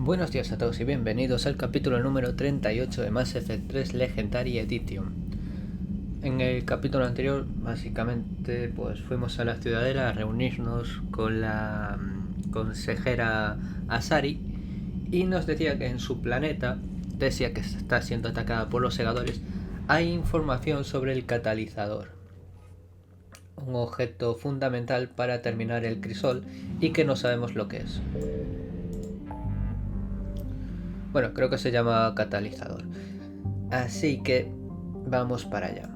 Buenos días a todos y bienvenidos al capítulo número 38 de Mass Effect 3 Legendary Edition. En el capítulo anterior, básicamente, pues fuimos a la ciudadela a reunirnos con la consejera Asari y nos decía que en su planeta, Thessia, que está siendo atacada por los Segadores, hay información sobre el Catalizador, un objeto fundamental para terminar el Crisol y que no sabemos lo que es. Bueno, creo que se llama Catalizador. Así que vamos para allá.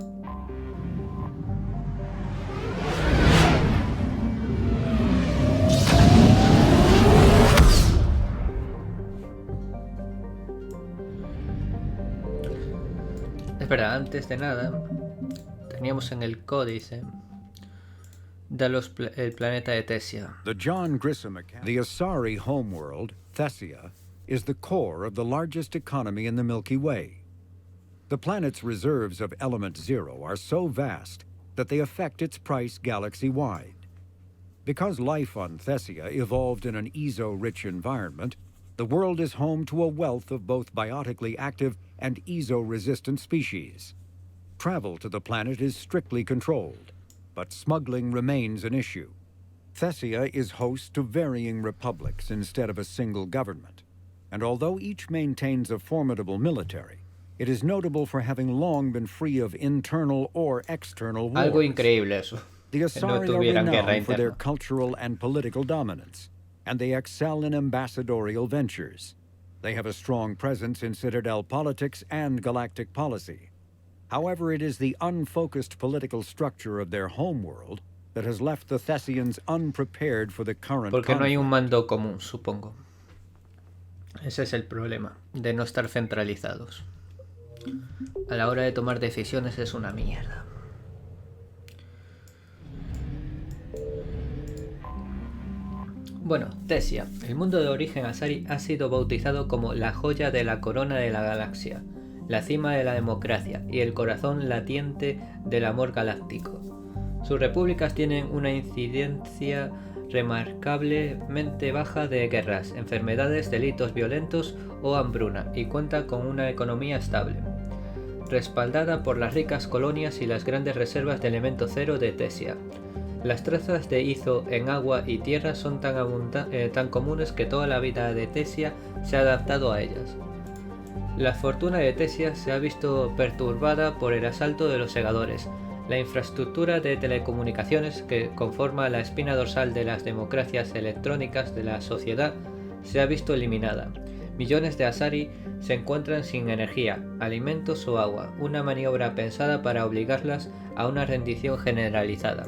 Espera, antes de nada, teníamos en el códice de el planeta de Thessia. The John Grissom account. The Asari homeworld, Thessia, is the core of the largest economy in the Milky Way. The planet's reserves of element zero are so vast that they affect its price galaxy-wide. Because life on Thessia evolved in an ESO-rich environment, the world is home to a wealth of both biotically active and ESO-resistant species. Travel to the planet is strictly controlled, but smuggling remains an issue. Thessia is host to varying republics instead of a single government. And although each maintains a formidable military, it is notable for having long been free of internal or external wars. Algo increíble eso. The Asari No are tuvieran guerra renowned for their interna. cultural and political dominance, and they excel in ambassadorial ventures. They have a strong presence in Citadel politics and galactic policy. However, it is the unfocused political structure of their homeworld that has left the Thessians unprepared for the current Porque no hay un conflict. mando común, supongo. Ese es el problema, de no estar centralizados. A la hora de tomar decisiones es una mierda. Bueno, Thessia, el mundo de origen Asari, ha sido bautizado como la joya de la corona de la galaxia, la cima de la democracia y el corazón latiente del amor galáctico. Sus repúblicas tienen una incidencia remarcablemente baja de guerras, enfermedades, delitos violentos o hambruna, y cuenta con una economía estable, respaldada por las ricas colonias y las grandes reservas de elemento cero de Thessia. Las trazas de Izo en agua y tierra son tan comunes que toda la vida de Thessia se ha adaptado a ellas. La fortuna de Thessia se ha visto perturbada por el asalto de los Segadores. La infraestructura de telecomunicaciones que conforma la espina dorsal de las democracias electrónicas de la sociedad se ha visto eliminada. Millones de Asari se encuentran sin energía, alimentos o agua, una maniobra pensada para obligarlas a una rendición generalizada.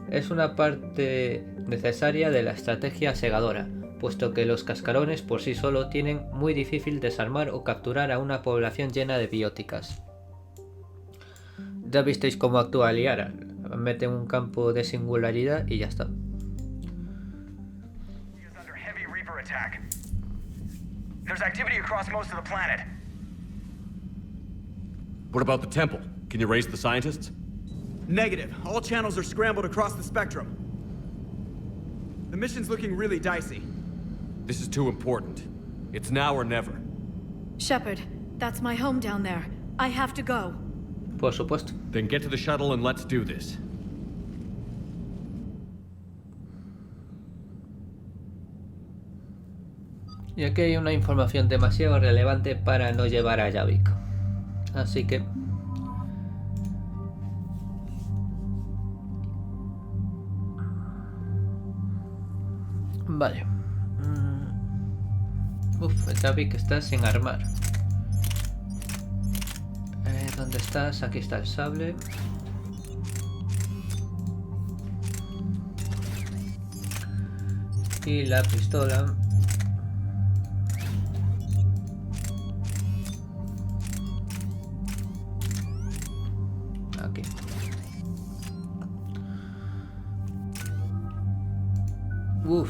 Es una parte necesaria de la estrategia segadora, puesto que los cascarones por sí solo tienen muy difícil desarmar o capturar a una población llena de bióticas. Ya visteis cómo actúa Liara, mete un campo de singularidad y ya está. There's activity across most of the planet. What about the temple? Can you raise the scientists? Negative. All channels are scrambled across the spectrum. The mission's looking really dicey. This is too important. It's now or never. Shepard, that's my home down there. I have to go. Por supuesto. Then get to the shuttle and let's do this. Y aquí hay una información demasiado relevante para no llevar a Javik. Así que... Vale. Javik está sin armar. ¿Dónde estás? Aquí está el sable. Y la pistola. Aquí.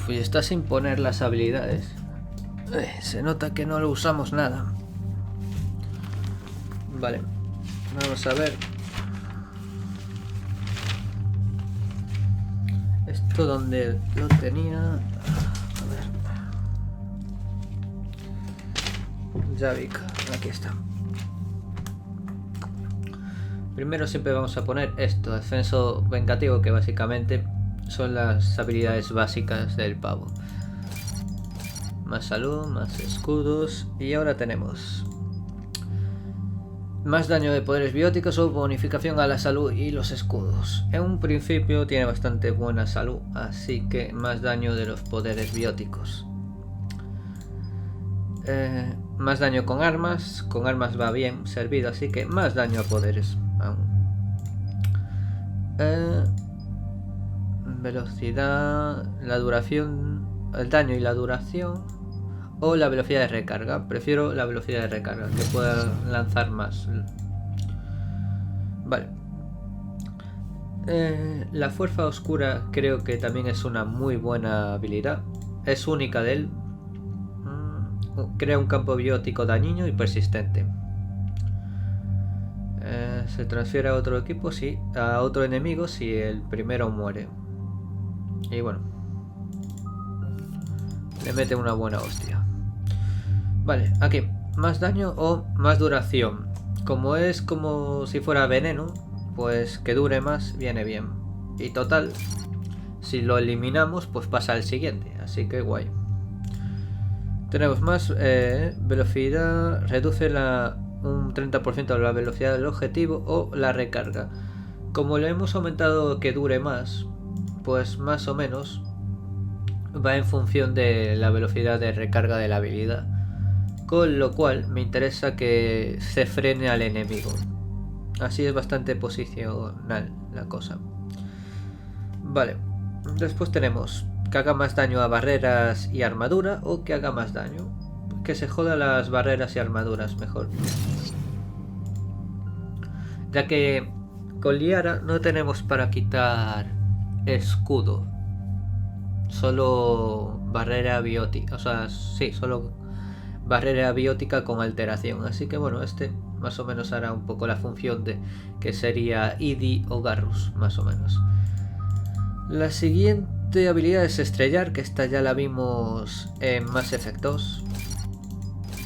Y está sin poner las habilidades. Se nota que no lo usamos nada. Vale. Vamos a ver. Esto donde lo tenía. A ver. Javik, aquí está. Primero siempre vamos a poner esto, ascenso vengativo, que básicamente son las habilidades básicas del pavo. Más salud, más escudos. Y ahora tenemos más daño de poderes bióticos o bonificación a la salud y los escudos. En un principio tiene bastante buena salud, así que más daño de los poderes bióticos. Más daño con armas va bien servido, así que más daño a poderes aún. Velocidad, la duración, el daño y la duración, o la velocidad de recarga. Prefiero la velocidad de recarga, que pueda lanzar más. Vale. La fuerza oscura creo que también es una muy buena habilidad. Es única de él. Crea un campo biótico dañino y persistente. Se transfiere a otro equipo, sí, a otro enemigo si el primero muere. Y bueno, le mete una buena hostia. Vale, aquí, más daño o más duración. Como es como si fuera veneno, pues que dure más viene bien. Y total, si lo eliminamos, pues pasa al siguiente, así que guay. Tenemos más velocidad, reduce un 30% de la velocidad del objetivo o la recarga. Como le hemos aumentado que dure más, pues más o menos va en función de la velocidad de recarga de la habilidad. Con lo cual me interesa que se frene al enemigo. Así es bastante posicional la cosa. Vale, después tenemos que haga más daño a barreras y armadura o que haga más daño. Que se joda las barreras y armaduras mejor. Ya que con Liara no tenemos para quitar escudo. Solo barrera biótica. O sea, sí, solo barrera biótica con alteración. Así que bueno, este más o menos hará un poco la función de que sería Idi o Garrus, más o menos. La siguiente habilidad es estrellar, que esta ya la vimos en Mass Effect 2.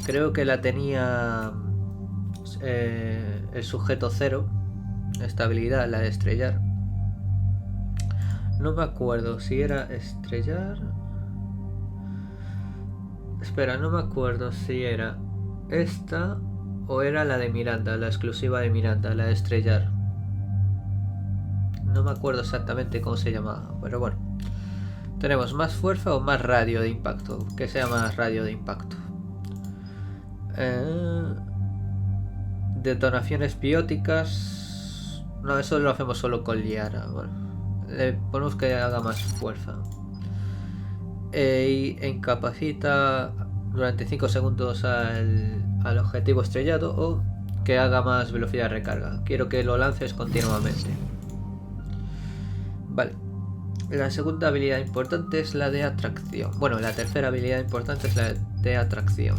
Creo que la tenía el sujeto 0, esta habilidad, la de estrellar. No me acuerdo si era estrellar. Espera, no me acuerdo si era esta o era la de Miranda, la exclusiva de Miranda, la de estrellar. No me acuerdo exactamente cómo se llamaba, pero bueno. Tenemos más fuerza o más radio de impacto, que sea más radio de impacto. Detonaciones bióticas. No, eso lo hacemos solo con Liara. Bueno, le ponemos que haga más fuerza. Y incapacita durante 5 segundos al objetivo estrellado o que haga más velocidad de recarga. Quiero que lo lances continuamente. Vale. La segunda habilidad importante es la de atracción. Bueno, la tercera habilidad importante es la de atracción.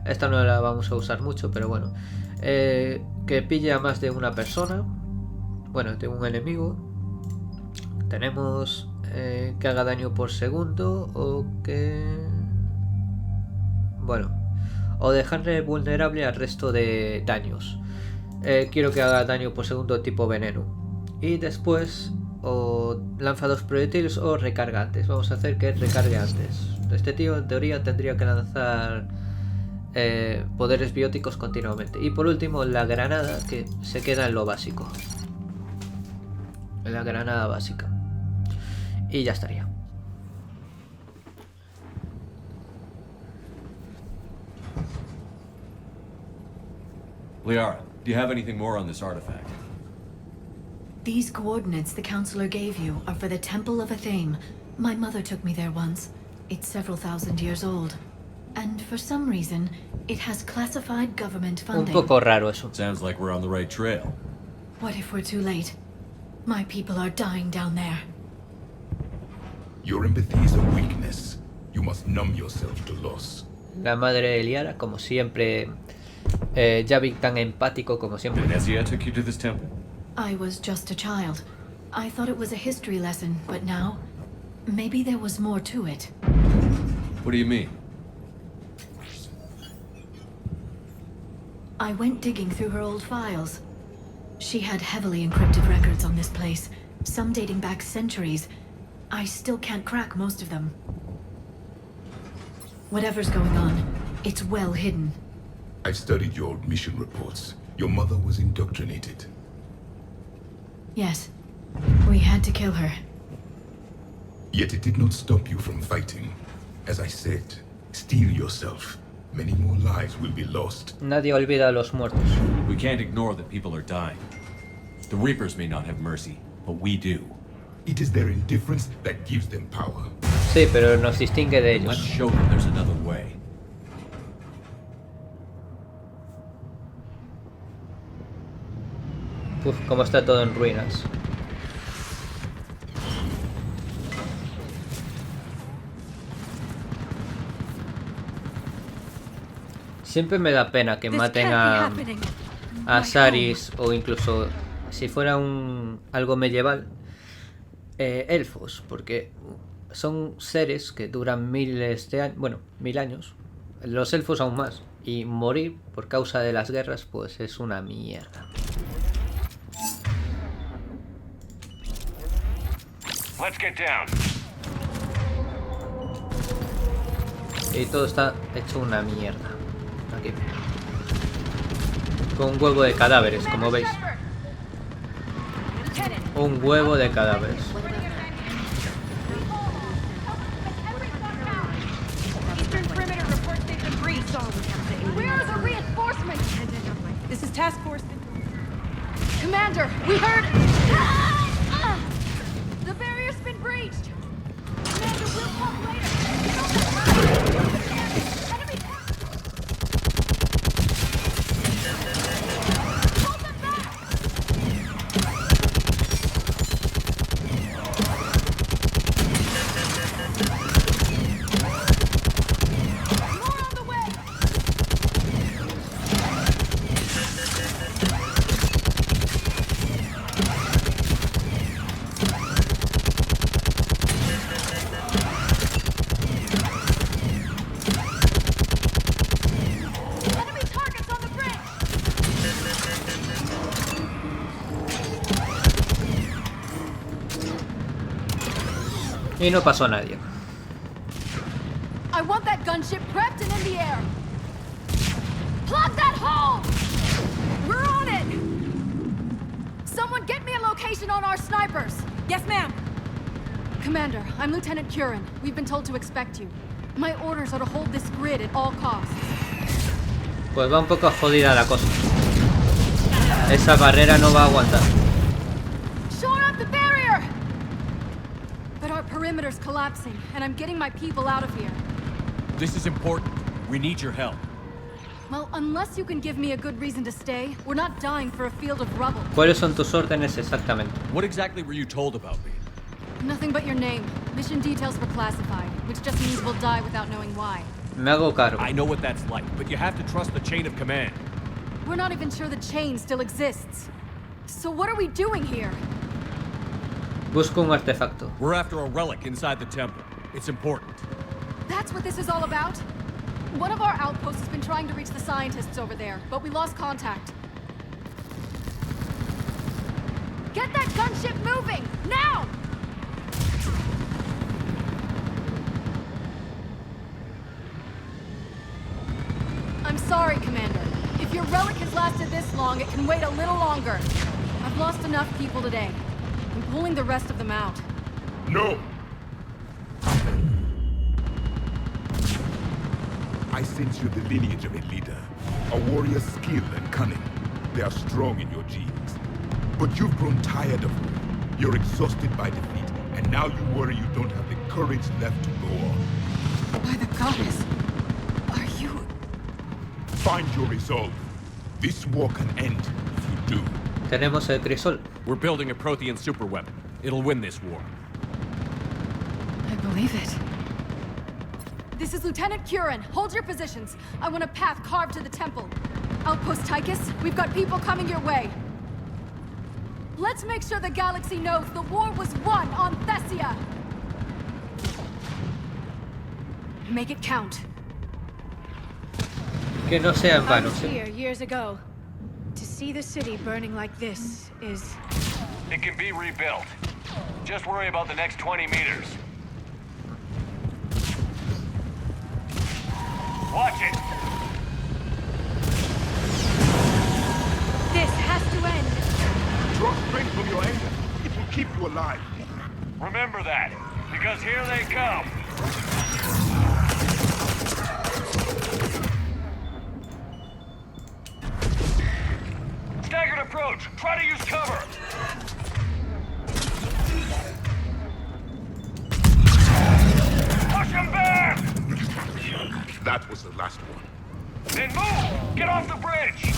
Esta no la vamos a usar mucho, pero bueno. Que pille a más de una persona. Bueno, de un enemigo. Tenemos que haga daño por segundo o que... Bueno, o dejarle vulnerable al resto de daños. Quiero que haga daño por segundo tipo veneno. Y después o lanza 2 proyectiles o recarga antes. Vamos a hacer que recargue antes. Este tío en teoría tendría que lanzar poderes bióticos continuamente. Y por último la granada, que se queda en lo básico. En la granada básica. Y ya estaría. Liara, do you have anything more on this artifact? These coordinates the counselor gave you are for the Temple of Athame. My mother took me there once. It's several thousand years old. And for some reason, it has classified government funding. Un poco raro eso. Sounds like we're on the right trail. What if we're too late? My people are dying down there. Your empathy is a weakness. You must numb yourself to loss. La madre de Liara, como siempre, Javik tan empático como siempre. Thessia took you to this temple? I was just a child. I thought it was a history lesson, but now, maybe there was more to it. What do you mean? I went digging through her old files. She had heavily encrypted records on this place, some dating back centuries. I still can't crack most of them. Whatever's going on, it's well hidden. I've studied your old mission reports. Your mother was indoctrinated. Yes, we had to kill her. Yet it did not stop you from fighting. As I said, steel yourself. Many more lives will be lost. Nadie olvida a los muertos. We can't ignore that people are dying. The Reapers may not have mercy, but we do. It is their indifference that gives them power. Sí, pero nos distingue de Let's ellos. show them there's another way. Uf, cómo está todo en ruinas. Siempre me da pena que maten a Saris, o incluso si fuera algo medieval, elfos, porque son seres que duran miles de años, bueno, 1000 años, los elfos aún más, y morir por causa de las guerras pues es una mierda. Let's get down. Y todo está hecho una mierda. Aquí. Con un huevo de cadáveres, como veis. Un huevo de cadáveres. Where are the reinforcements? This is Task Force. Commander, we heard. The barrier's been breached. Commander, we'll talk later. Enemy. Hold them back. More on the way. Enemy targets on the bridge. Y no pasó a nadie. I want that gunship prepped and in the air. Plug that hole! We're on it! Someone get me a location on our snipers. Yes, ma'am. Commander, I'm Lieutenant Curran. We've been told to expect you. My orders are to hold this grid at all costs. Pues va un poco jodida la cosa. Esa barrera no va a aguantar. Shore up the barrier! But our perimeter's collapsing, and I'm getting my people out of here. This is important. We need your help. Well, unless you can give me a good reason to stay, we're not dying for a field of rubble. ¿Cuáles son tus órdenes exactamente? What exactly were you told about me? Nothing but your name. Mission details were classified, which just means we'll die without knowing why. Me hago cargo. I know what that's like, but you have to trust the chain of command. We're not even sure the chain still exists. So what are we doing here? Busco un artefacto. We're after a relic inside the temple. It's important. That's what this is all about? One of our outposts has been trying to reach the scientists over there, but we lost contact. Get that gunship moving! Now! I'm sorry, Commander. If your relic has lasted this long, it can wait a little longer. I've lost enough people today. I'm pulling the rest of them out. No! I sense you the lineage of a leader. A warrior's skill and cunning. They are strong in your genes. But you've grown tired of them. You're exhausted by defeat, and now you worry you don't have the courage left to go on. By the goddess, are you... Find your resolve. This war can end if you do. Tenemos el Crisol. We're building a Prothean superweapon. It'll win this war. I believe it. This is Lieutenant Curran. Hold your positions. I want a path carved to the temple. Outpost Tychus, we've got people coming your way. Let's make sure the galaxy knows the war was won on Thessia. Make it count. Que no sea en I vano, was ¿sí? here years ago. To see the city burning like this is... It can be rebuilt. Just worry about the next 20 meters. Watch it! This has to end. Draw strength from your anger. It will keep you alive. Remember that, because here they come. Staggered approach. Try to use cover. Push him back! That was the last one. Then move! Get off the bridge!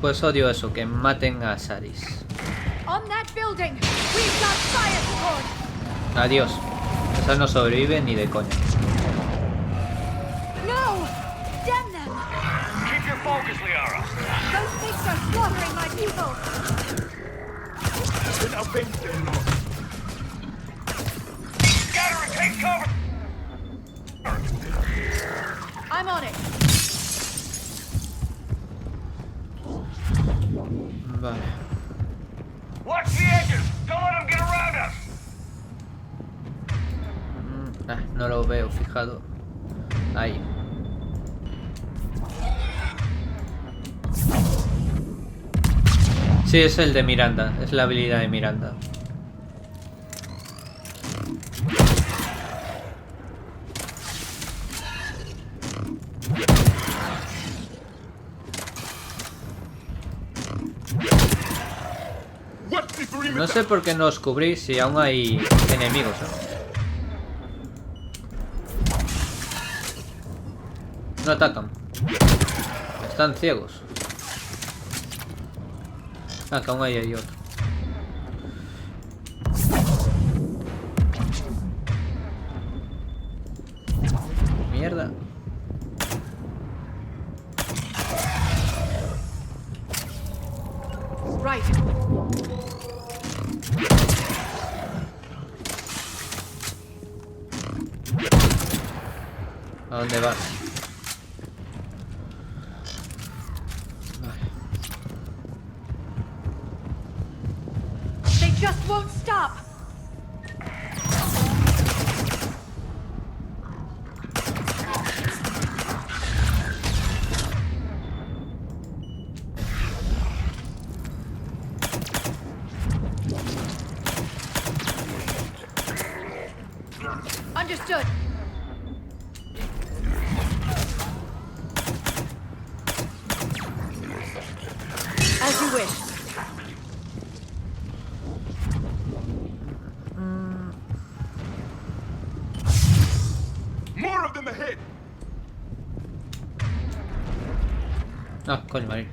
Pues odio eso, que maten a Saris. On that building, we've got fire support. Adiós. Esa no sobrevive ni de coña. No! Damn them! Keep your focus, Liara. Those things are slaughtering my people. Then avenge their loss. Scatter and take cover! I'm on it. Vale. Watch the edges! Don't let them get around us! No lo veo fijado. Ahí. Sí, es el de Miranda. Es la habilidad de Miranda. No sé por qué no os cubrís si aún hay enemigos, ¿no? No atacan. Están ciegos. Ah, que aún hay otro. Mierda. Right. ¿A dónde vas? They just won't stop. Understood. As you wish. More of them ahead. Ah, coño, vale.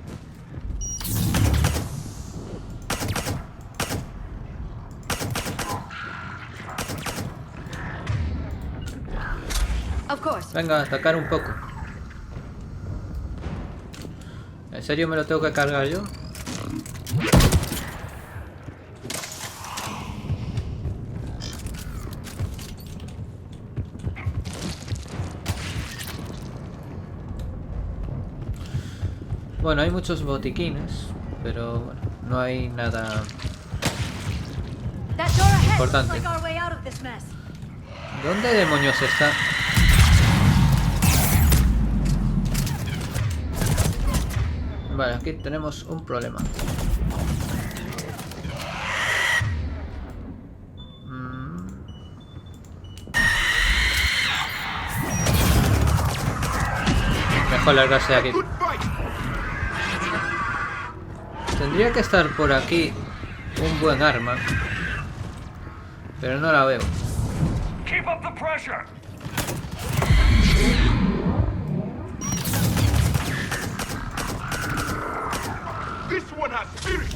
Of course. Venga, atacar un poco. ¿En serio me lo tengo que cargar yo? Bueno, hay muchos botiquines, pero bueno, no hay nada That door ahead looks importante. like our way out of this mess. ¿Dónde demonios está? Vale, aquí tenemos un problema. Mejor largarse de aquí. Good fight. Tendría que estar por aquí un buen arma, pero no la veo. Keep up the pressure! This one has spirit.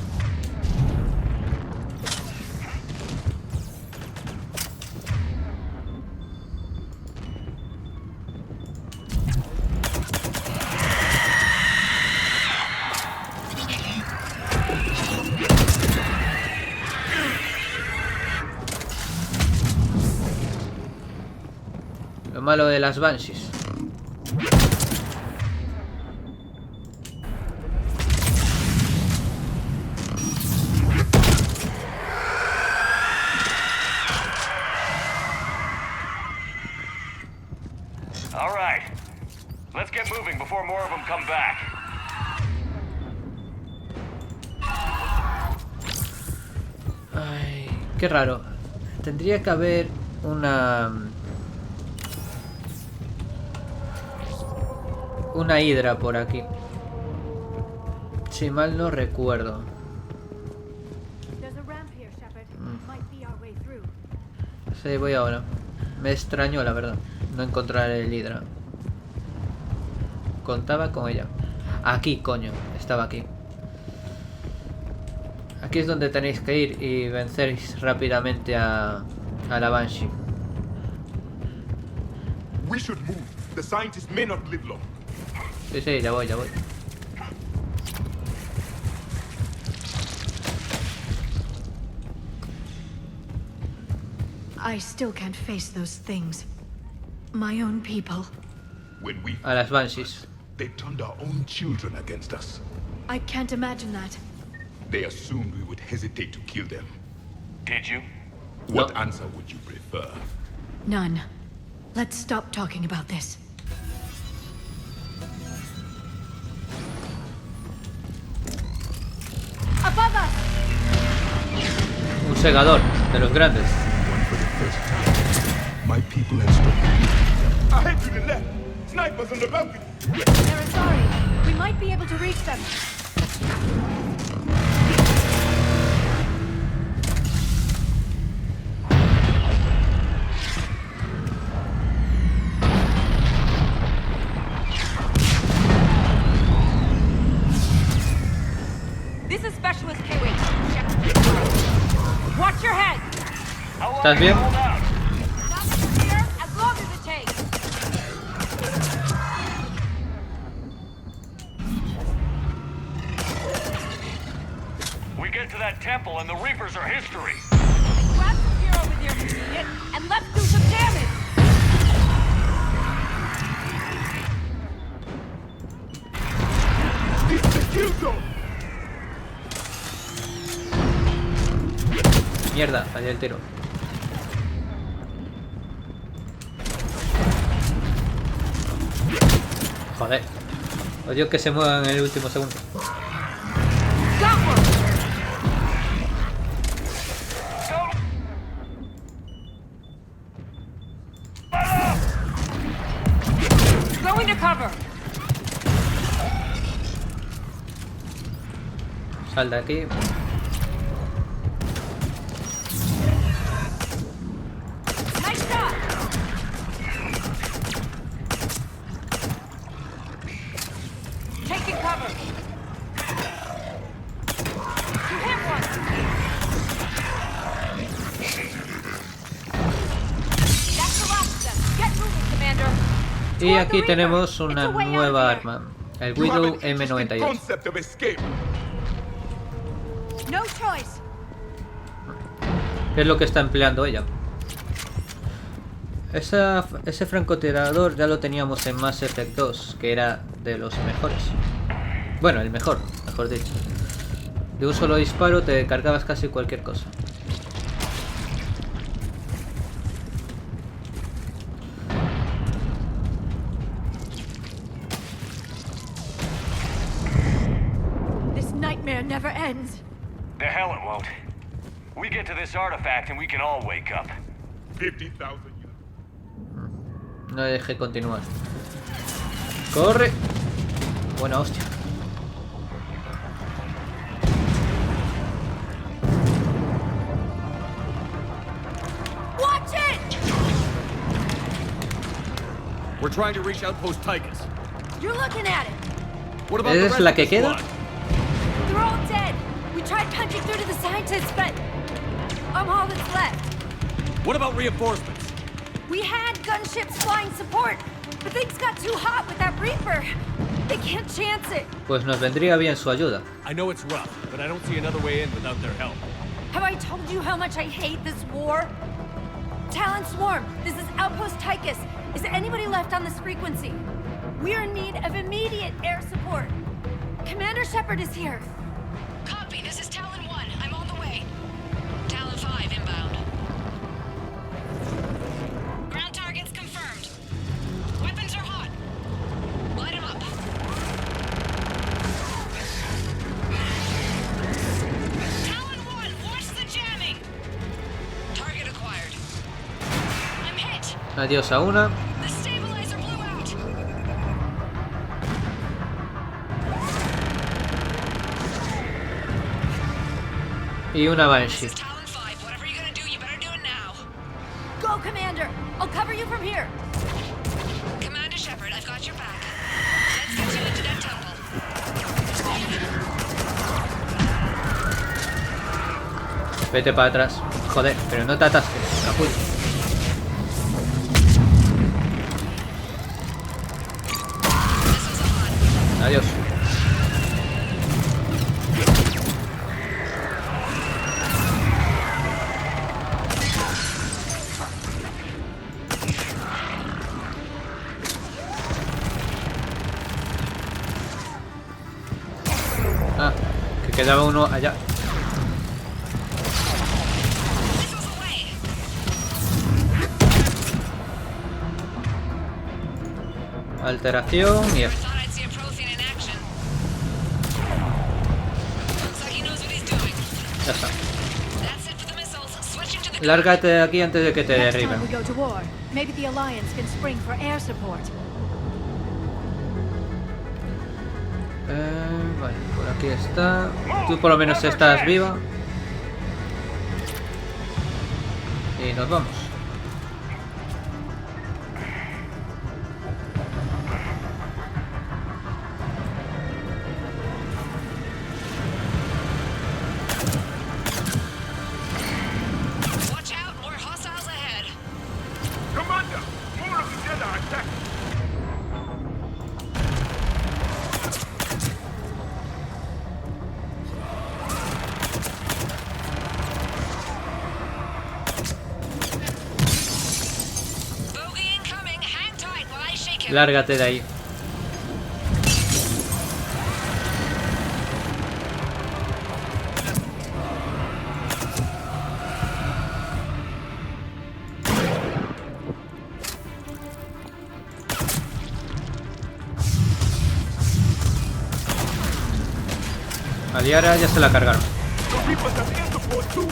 malo de las Banshees. All right. Let's get moving before more of them come back. Ay, qué raro. Tendría que haber una hidra por aquí. Si mal no recuerdo. Sí, voy ahora. Me extrañó, la verdad, no encontrar el hidra. Contaba con ella. Aquí, coño, estaba aquí. Aquí es donde tenéis que ir y venceréis rápidamente a la Banshee. We should move. The scientists may not live long. Sí, sí, ya voy, ya voy. I still can't face those things. My own people. When we A las Banshees. they turned our own children against us. I can't imagine that. They assumed we would hesitate to kill them. Did you? What No. answer would you prefer? None. Let's stop talking about this. Above us! Un segador de los grandes. One for the first time. My people have stopped. Ahead to the left! Snipers on the balcony! They're sorry. We might be able to reach them. This is Specialist K-Wing. Watch your head! How long ¿Estás can you bien? hold out? Not here, as long as it takes. We get to that temple and the Reapers are history. Grab the hero with your convenient, and let's do some damage! This is the kill zone! Mierda, fallé el tiro. Joder. Odio que se muevan en el último segundo. Got one! Going to cover! Sal de aquí. Nice shot! Taking cover! You hit one! That's the last of them. Get moving, Commander! Y aquí tenemos una nueva arma. El You have Widow an interesting M98. concept of escape. No choice! ¿Qué es lo que está empleando ella? Ese francotirador ya lo teníamos en Mass Effect 2, que era de los mejores. Bueno, el mejor dicho. De un solo disparo te cargabas casi cualquier cosa. This nightmare never ends. The hell it won't. We get to this artifact and we can all wake up. 50,000 years. No deje continuar. ¡Corre! Buena hostia. Watch it! We're trying to reach Outpost Tychus. You're looking at it. What about ¿Esa the es rest la of que the queda? squad? They're all dead. We tried punching through to the scientists, but I'm all that's left. What about reinforcements? We had gunships flying support, but things got too hot with that Reaper. They can't chance it. Pues nos vendría bien su ayuda. I know it's rough, but I don't see another way in without their help. Have I told you how much I hate this war? Talon Swarm, this is Outpost Tychus. Is anybody left on this frequency? We're in need of immediate air support. Commander Shepard is here. Copy, this is Talon 1. I'm on the way. Talon 5 inbound. Ground targets confirmed. Weapons are hot. Light them up. Talon 1, watch the jamming. Target acquired. I'm hit. Adiós a una. The stabilizer blew out. Y una Banshee. This is Talon 5. Whatever you're gonna do, you better do it now. Go, Commander. I'll cover you from here. Commander Shepard, I've got your back. Let's get you into that temple. Vete para atrás. Joder, pero no te atasques, capullo. Adiós. Ah, que quedaba uno allá. Alteración y esto. Ya está. Lárgate de aquí antes de que te Next time derriben. we go to war, maybe the Alliance can spring for air support. Vale, por aquí está. Tú por lo menos estás viva. Y nos vamos. Watch out, more hostiles ahead. Commander, more of the Jedi are attacking. Bogey incoming. Hang tight while I shake him. Lárgate de ahí. A Liara ya se la cargaron. The Reapers have air support too.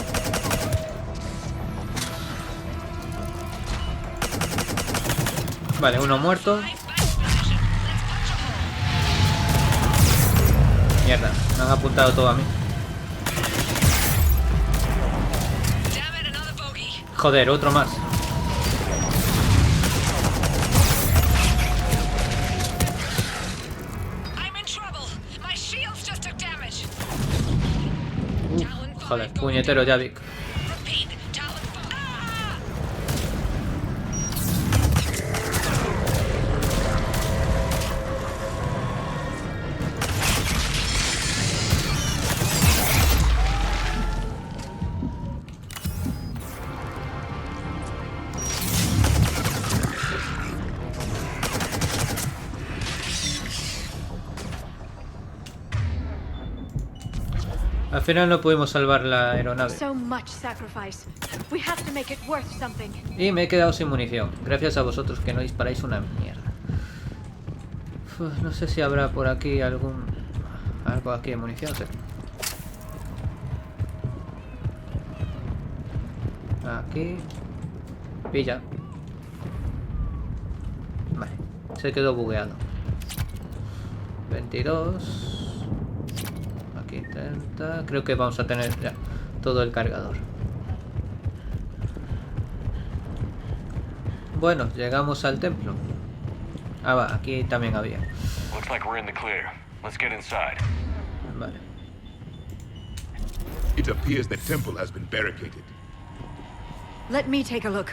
Vale, uno muerto. Mierda, me han apuntado todo a mí. Damn it, another bogey. Joder, otro más. I'm in trouble. My shields just took damage. Talon 5 Joder, going puñetero down. Javik. Repeat, Talon 5. Ah! Al final no pudimos salvar la aeronave. So much sacrifice. We have to make it worth something. Y me he quedado sin munición. Gracias a vosotros que no disparáis una mierda. Uf, no sé si habrá por aquí algo aquí de munición. Sí. Aquí. Pilla. Vale. Se quedó bugueado. 22. Aquí 30. Creo que vamos a tener ya todo el cargador. Bueno, llegamos al templo. Ah, va, aquí también había. Looks like we're in the clear. Let's get inside. Vale. It appears the temple has been barricaded. Let me take a look.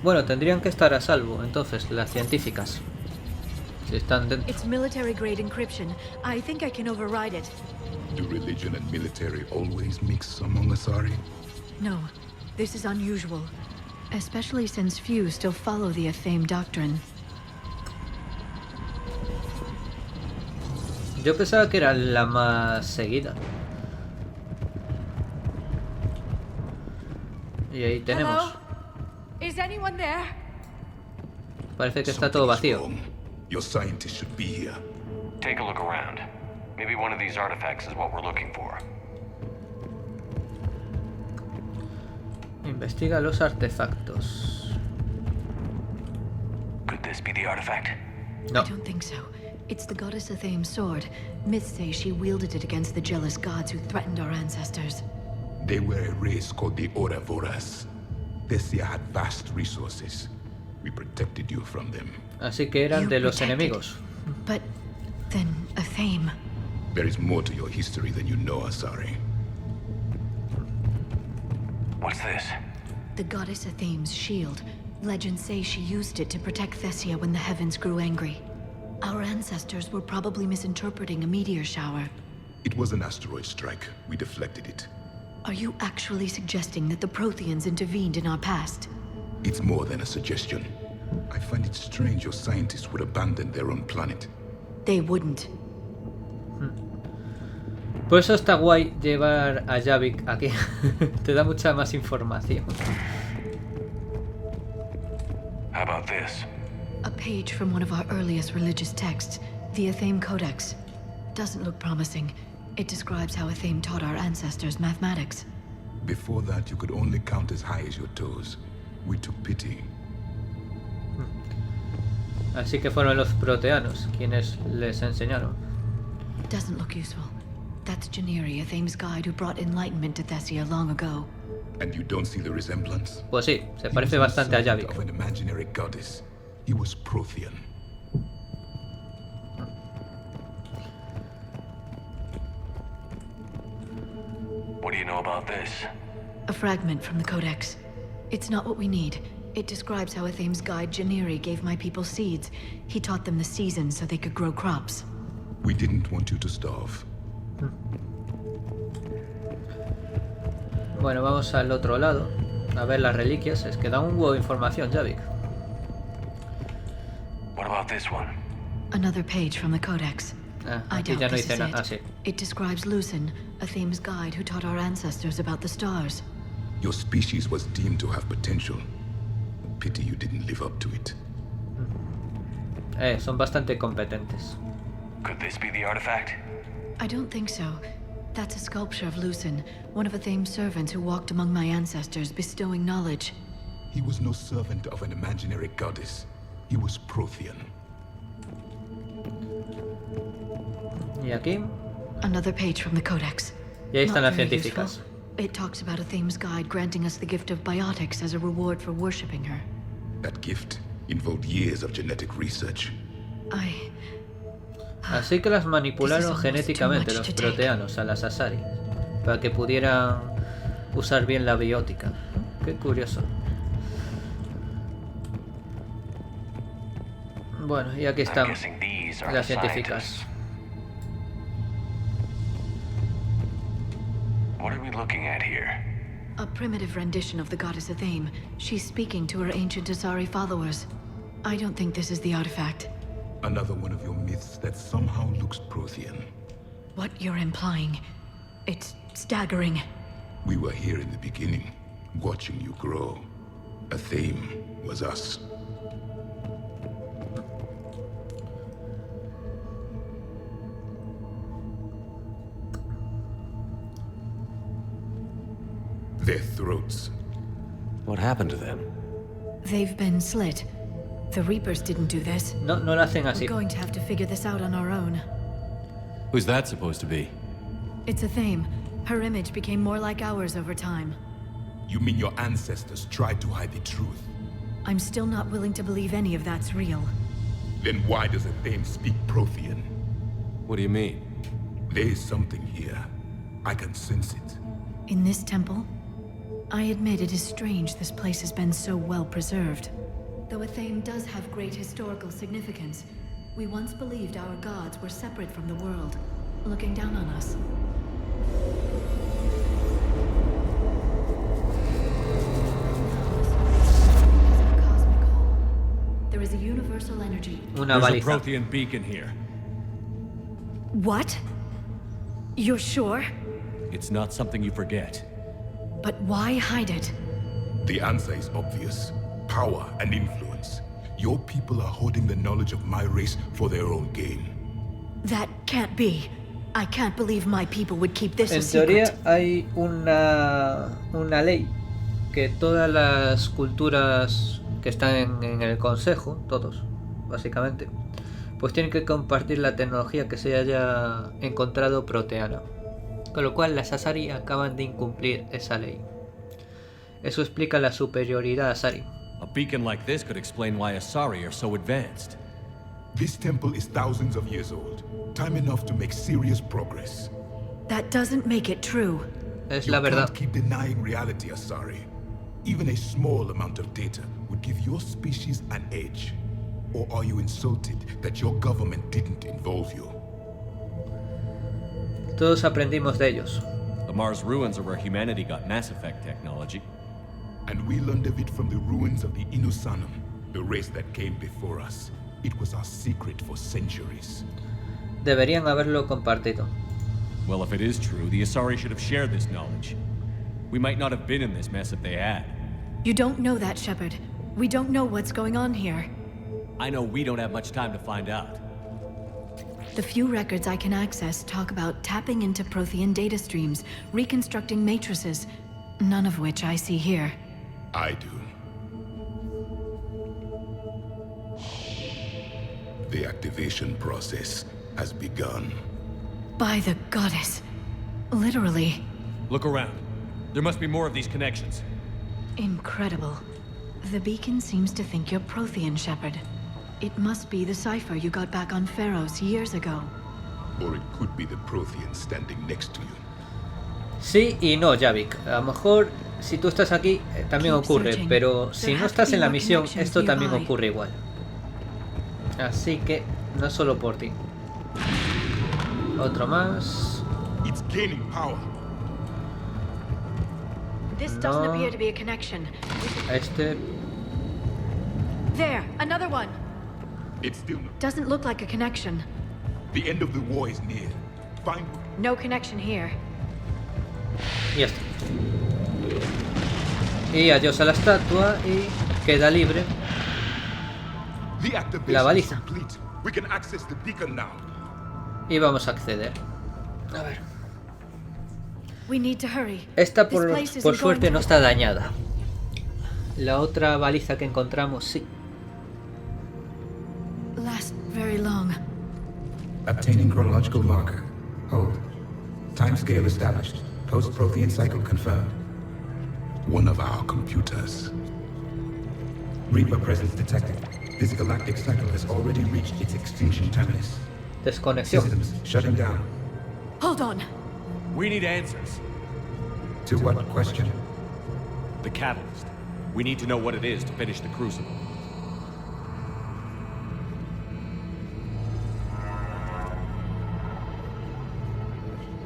Bueno, tendrían que estar a salvo, entonces, las científicas. Si están dentro. It's military grade encryption. I think I can override it. Do religion and military always mix among Asari? No, this is unusual. Especially since few still follow the Athame doctrine. Yo pensaba que era la más seguida. Y ahí tenemos. Is anyone there? Parece que está todo vacío. Your scientist should be here. Take a look around. Maybe one of these artifacts is what we're looking for. Investiga los artefactos. Could this be the artifact? No. I don't think so. It's the goddess Athame's sword. Myths say she wielded it against the jealous gods who threatened our ancestors. They were a race called the Oravoras. Thessia had vast resources. We protected you from them. Así que eran You de los protected. enemigos. But then Athame. There is more to your history than you know, Asari. What's this? The goddess Athame's shield. Legends say she used it to protect Thessia when the heavens grew angry. Our ancestors were probably misinterpreting a meteor shower. It was an asteroid strike. We deflected it. Are you actually suggesting that the Protheans intervened in our past? It's more than a suggestion. I find it strange your scientists would abandon their own planet. They wouldn't. Por eso está guay llevar a Javik aquí. Te da mucha más información. How about this? A page from one of our earliest religious texts, the Athame Codex. Doesn't look promising. It describes how Athame taught our ancestors mathematics. Before that, you could only count as high as your toes. We took pity. Así que fueron los proteanos quienes les enseñaron. Doesn't look useful. That's Janiri, Athame's guide who brought enlightenment to Thessia long ago. And you don't see the resemblance? Pues sí, se He parece was bastante a the son Javik. of an imaginary goddess. He was Prothean. What do you know about this? A fragment from the Codex. It's not what we need. It describes how Athame's guide Janiri gave my people seeds. He taught them the seasons so they could grow crops. We didn't want you to starve. Bueno, vamos al otro lado. A ver las reliquias. Es que da un huevo de información, Javik. What about this one? Another page from the Codex. Ah, I aquí doubt ya no this dice is nada. it. Ah, sí. It describes Lucen, Athame's guide who taught our ancestors about the stars. Your species was deemed to have potential. Pity you didn't live up to it. Son bastante competentes. Could this be the artifact? I don't think so. That's a sculpture of Lucen, one of Athame's servants who walked among my ancestors, bestowing knowledge. He was no servant of an imaginary goddess. He was Prothean. Y aquí. Another page from the Codex. Y ahí están Not las very científicas. useful. It talks about Athame's guide granting us the gift of biotics as a reward for worshipping her. That gift involved years of genetic research. Así que las manipularon This is almost genéticamente too los much to take. proteanos a las Asari para que pudieran usar bien la biótica. Qué curioso. Bueno, y aquí I'm están guessing these are las the científicas. scientists. What are we looking at here? A primitive rendition of the goddess Athame. She's speaking to her ancient Asari followers. I don't think this is the artifact. Another one of your myths that somehow looks Prothean. What you're implying, it's staggering. We were here in the beginning, watching you grow. Athame was us. Their throats. What happened to them? They've been slit. The Reapers didn't do this. No, no lo hacen We're así. going to have to figure this out on our own. Who's that supposed to be? It's Athame. Her image became more like ours over time. You mean your ancestors tried to hide the truth? I'm still not willing to believe any of that's real. Then why does Athame speak Prothean? What do you mean? There is something here. I can sense it. In this temple? I admit it is strange this place has been so well preserved. Though Athame does have great historical significance, we once believed our gods were separate from the world, looking down on us. una There's a baliza. Prothean beacon here. What? You're sure? It's not something you forget. But why hide it? The answer is obvious. Power and influence. Your people are holding the knowledge of my race for their own gain. That can't be. I can't believe my people would keep this a En secret. teoría hay una ley que todas las culturas que están en el consejo, todos, básicamente, pues tienen que compartir la tecnología que se haya encontrado proteana. Con lo cual las Asari acaban de incumplir esa ley. Eso explica la superioridad Asari. A beacon like this could explain why Asari are so advanced. This temple is thousands of years old. Time enough to make serious progress. That doesn't make it true. Es You la verdad. can't keep denying reality, Asari. Even a small amount of data would give your species an edge. Or are you insulted that your government didn't involve you? Todos aprendimos de ellos. The Mars ruins are where humanity got Mass Effect technology. And we learned of it from the ruins of the Inusanum, the race that came before us. It was our secret for centuries. Deberían haberlo compartido. Well, if it is true, the Asari should have shared this knowledge. We might not have been in this mess if they had. You don't know that, Shepard. We don't know what's going on here. I know we don't have much time to find out. The few records I can access talk about tapping into Prothean data streams, reconstructing matrices, none of which I see here. I do. The activation process has begun. By the goddess. Literally. Look around. There must be more of these connections. Incredible. The beacon seems to think you're Prothean, Shepard. It must be the cipher you got back on Pharos years ago. Or it could be the Prothean standing next to you. Sí y no, Javik. A lo mejor si tú estás aquí también ocurre, pero si no estás en la misión, esto también ocurre igual. Así que no es solo por ti. Otro más. It's gaining power. This doesn't appear to be a connection. Este. There, another one. It's still Doesn't look like a connection. the end of the war is near. Find No connection here. Y ya está. Y adiós a la estatua y queda libre the la activation baliza. complete. We can access the beacon now. Y vamos a acceder. A ver. We need to hurry. Esta This por place isn't suerte going no to- está dañada. La otra baliza que encontramos sí. Last very long. Obtaining chronological marker. Hold. Timescale established. Post-Prothean cycle confirmed. One of our computers. Reaper presence detected. This galactic cycle has already reached its extinction terminus. Desconexión. Systems shutting down. Hold on. We need answers. To what question? The catalyst. We need to know what it is to finish the crucible.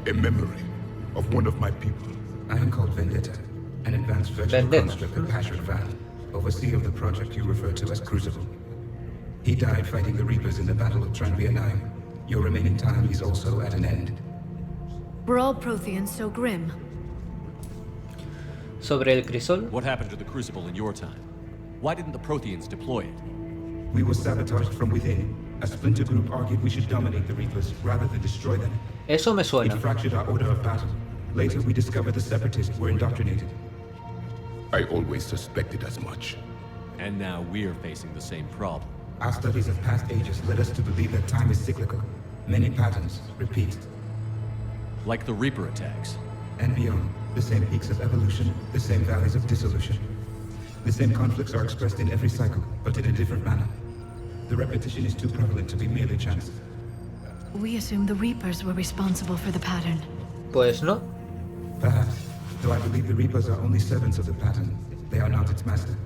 A memory of one of my people. I am called Vendetta, an advanced virtual Vendetta. construct of Passion Van, overseer of the project you refer to as Crucible. He died fighting the Reapers in the Battle of Tranvia 9. Your remaining time is also at an end. We're all Protheans so grim. Sobre el Crisol. What happened to the crucible in your time? Why didn't the Protheans deploy it? We were sabotaged from within. A splinter group argued we should dominate the Reapers rather than destroy them. Eso me It suena. fractured our order of battle. Later, we discovered the Separatists were indoctrinated. I always suspected as much. And now we're facing the same problem. Our studies of past ages led us to believe that time is cyclical. Many patterns repeat. Like the Reaper attacks. And beyond, the same peaks of evolution, the same valleys of dissolution. The same conflicts are expressed in every cycle, but in a different manner. The repetition is too prevalent to be merely chance. We assume the Reapers were responsible for the pattern. Pues no. Perhaps, though I believe the Reapers are only servants of the pattern. They are not its master.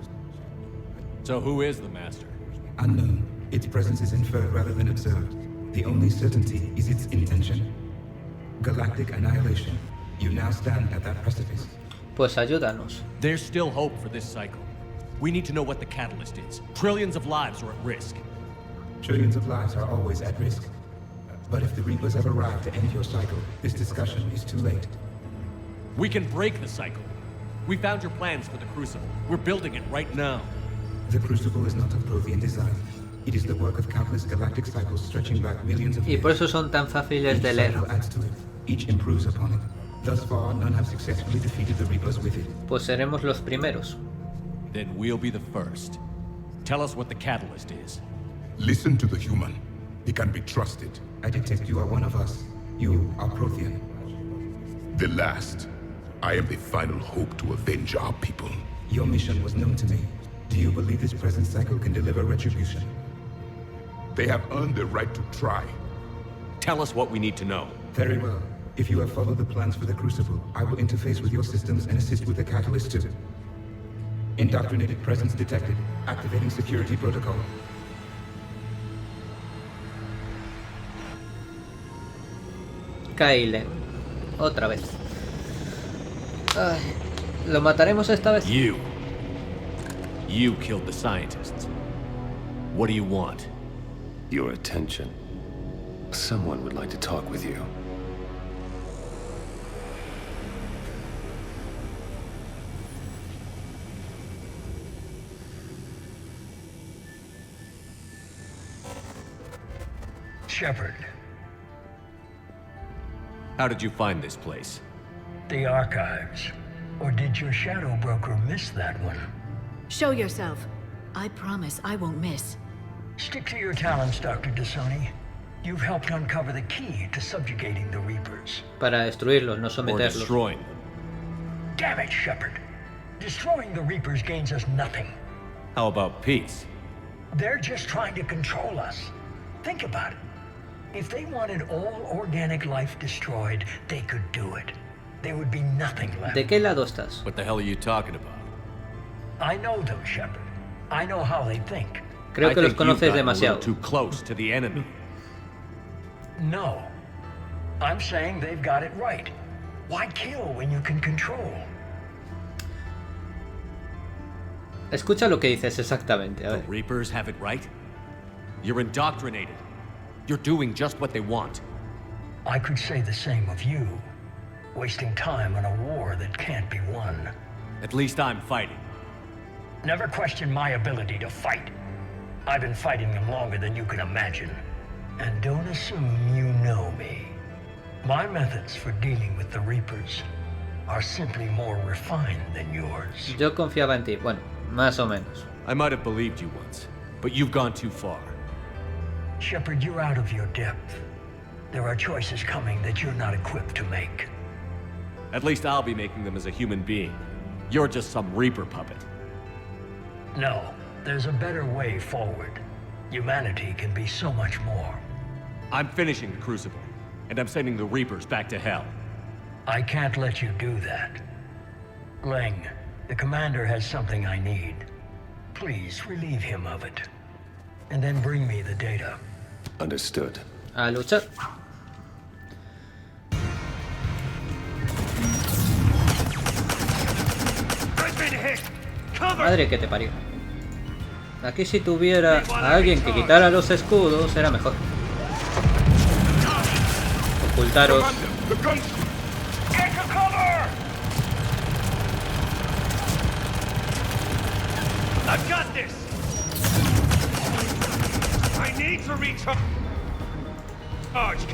So who is the master? Unknown, its presence is inferred rather than observed. The only certainty is its intention. Galactic annihilation. You now stand at that precipice. Pues ayúdanos. There's still hope for this cycle. We need to know what the catalyst is. Trillions of lives are at risk. Trillions of lives are always at risk. But if the Reapers have arrived to end your cycle, this discussion is too late. We can break the cycle. We found your plans for the Crucible. We're building it right now. The Crucible is not of Prothean design. It is the work of countless galactic cycles stretching back millions of Y years. por eso son tan fáciles de Each leer. cycle adds to it. Each improves upon it. Thus far, none have successfully defeated the Reapers with it. Pues seremos los primeros. Then we'll be the first. Tell us what the catalyst is. Listen to the human. He can be trusted. I detect you are one of us. You are Prothean. The last. I am the final hope to avenge our people. Your mission was known to me. Do you believe this present cycle can deliver retribution? They have earned the right to try. Tell us what we need to know. Very well. If you have followed the plans for the Crucible, I will interface with your systems and assist with the catalyst too. Indoctrinated presence detected. Activating security protocol. Kyle. Otra vez. Ay, ¿lo mataremos esta vez? You killed the scientists. What do you want? Your attention. Someone would like to talk with you. Shepard. How did you find this place? The archives. Or did your shadow broker miss that one? Show yourself. I promise I won't miss. Stick to your talents, Dr. D'Soni. You've helped uncover the key to subjugating the Reapers. Para destruirlos, no Or someterlos. destroying them? Damn it, Shepard. Destroying the Reapers gains us nothing. How about peace? They're just trying to control us. Think about it. If they wanted all organic life destroyed, they could do it. There would be nothing left. ¿De qué lado estás? What the hell are you talking about? I know them, Shepard. I know how they think. Creo que los conoces demasiado. Too close to the enemy. No. I'm saying they've got it right. Why kill when you can control? Escucha lo que dices exactamente. A The ver. Reapers have it right? You're indoctrinated. You're doing just what they want. I could say the same of you. Wasting time on a war that can't be won. At least I'm fighting. Never question my ability to fight. I've been fighting them longer than you can imagine. And don't assume you know me. My methods for dealing with the Reapers are simply more refined than yours. Yo confiaba en ti. Bueno, más o menos. I might have believed you once, but you've gone too far. Shepard, you're out of your depth. There are choices coming that you're not equipped to make. At least I'll be making them as a human being. You're just some Reaper puppet. No, there's a better way forward. Humanity can be so much more. I'm finishing the Crucible, and I'm sending the Reapers back to hell. I can't let you do that. Leng, the commander has something I need. Please relieve him of it. And then bring me the data. Understood. A luchar. Madre que te parió. Aquí si tuviera a alguien que quitara los escudos era mejor. Ocultaros. I've got this. I need to recharge.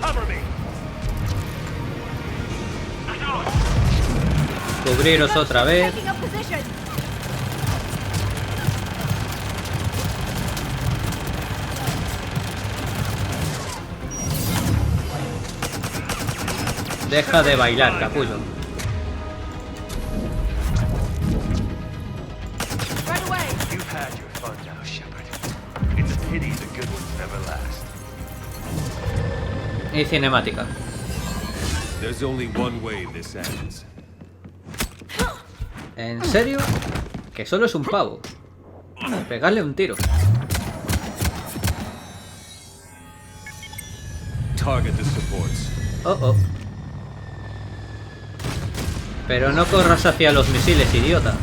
Cover me. Cubriros otra vez. Taking up position. Deja de bailar, capullo. Right away. You've had your fun now, Shepard. It's a pity the good ones never last. Y cinemática. There's only one way this ends. ¿En serio? Que solo es un pavo. Pegarle un tiro. Target the supports. Oh, oh. Pero no corras hacia los misiles, idiota.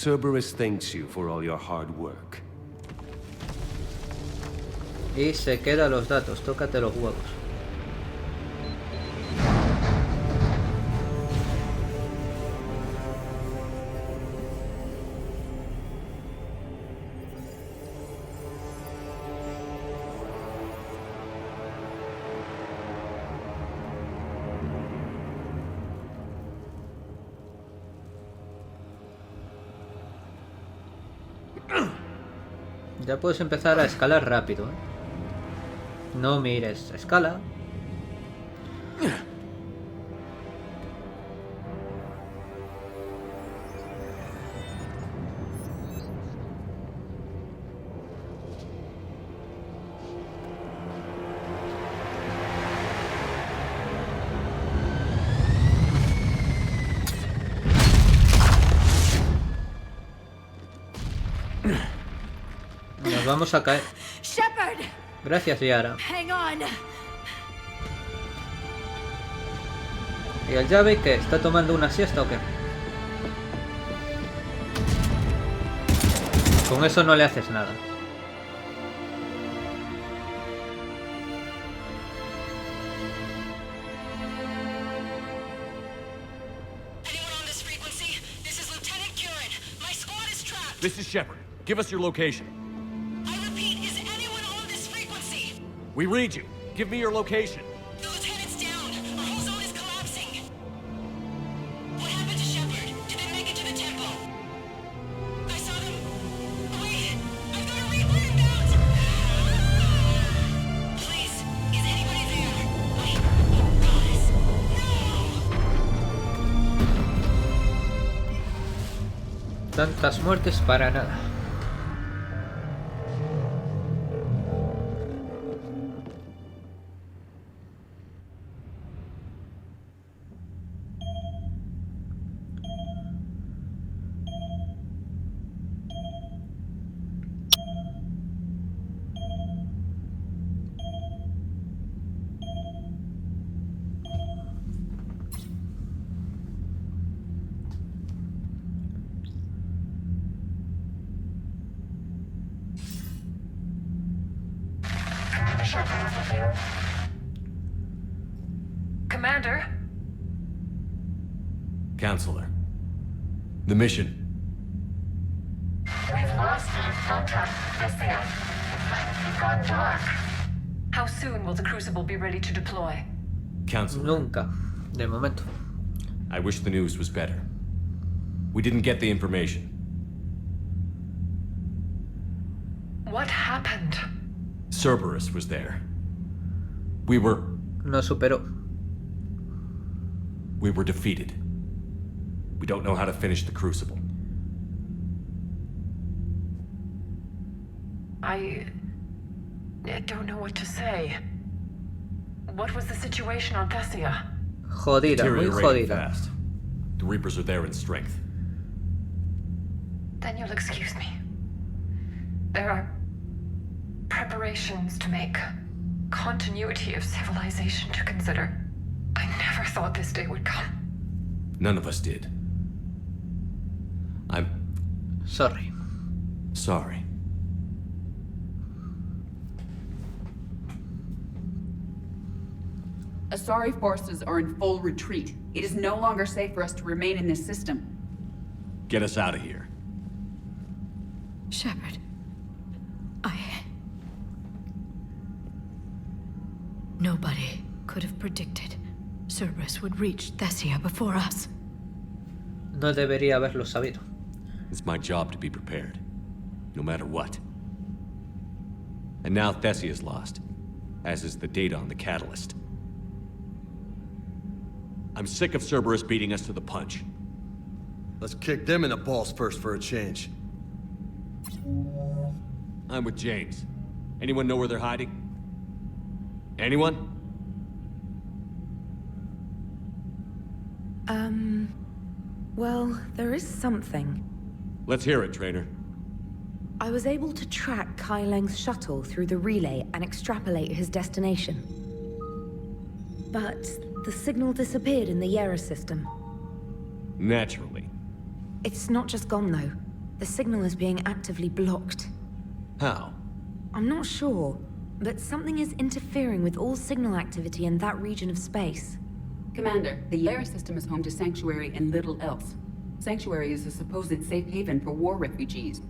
Cerberus thanks you for all your hard work. Y se queda los datos, tócate los huevos. Ya puedes empezar a escalar rápido, ¿eh? No mires, escala. Nos vamos a caer. Shepard! Gracias, Yara. Hang on. ¿Y el llave qué? ¿Está tomando una siesta o qué? Con eso no le haces nada. This is Shepard. Give us your location. We read you. Give me your location. The lieutenant's down. Our whole zone is collapsing. What happened to Shepard? Did they make it to the temple? I saw them. Wait, I've got a Reaper inbound. Please, is anybody there? Oh, goddess. No! Tantas muertes para nada. Commander? Counselor. The mission. We've lost contact with Thessia. It's gone dark. How soon will the Crucible be ready to deploy? Counselor. Nunca. De momento. I wish the news was better. We didn't get the information. What happened? Cerberus was there. We were defeated. We don't know how to finish the Crucible. I don't know what to say. What was the situation on Thessia? Jodida, muy Deteriorating jodida. fast. The Reapers are there in strength. Then you'll excuse me. There are preparations to make. Continuity of civilization to consider. I never thought this day would come. None of us did. I'm sorry. Sorry. Asari forces are in full retreat. It is no longer safe for us to remain in this system. Get us out of here. Shepard. Nobody could have predicted Cerberus would reach Thessia before us. No debería haberlo sabido. It's my job to be prepared, no matter what. And now Thessia is lost, as is the data on the catalyst. I'm sick of Cerberus beating us to the punch. Let's kick them in the balls first for a change. I'm with James. Anyone know where they're hiding? Anyone? Well, there is something. Let's hear it, Trainer. I was able to track Kai Leng's shuttle through the relay and extrapolate his destination. But the signal disappeared in the Yera system. Naturally. It's not just gone, though. The signal is being actively blocked. How? I'm not sure, but something is interfering with all signal activity in that region of space. Commander, the air system is home to Sanctuary and little else. Sanctuary is a supposed safe haven for war refugees.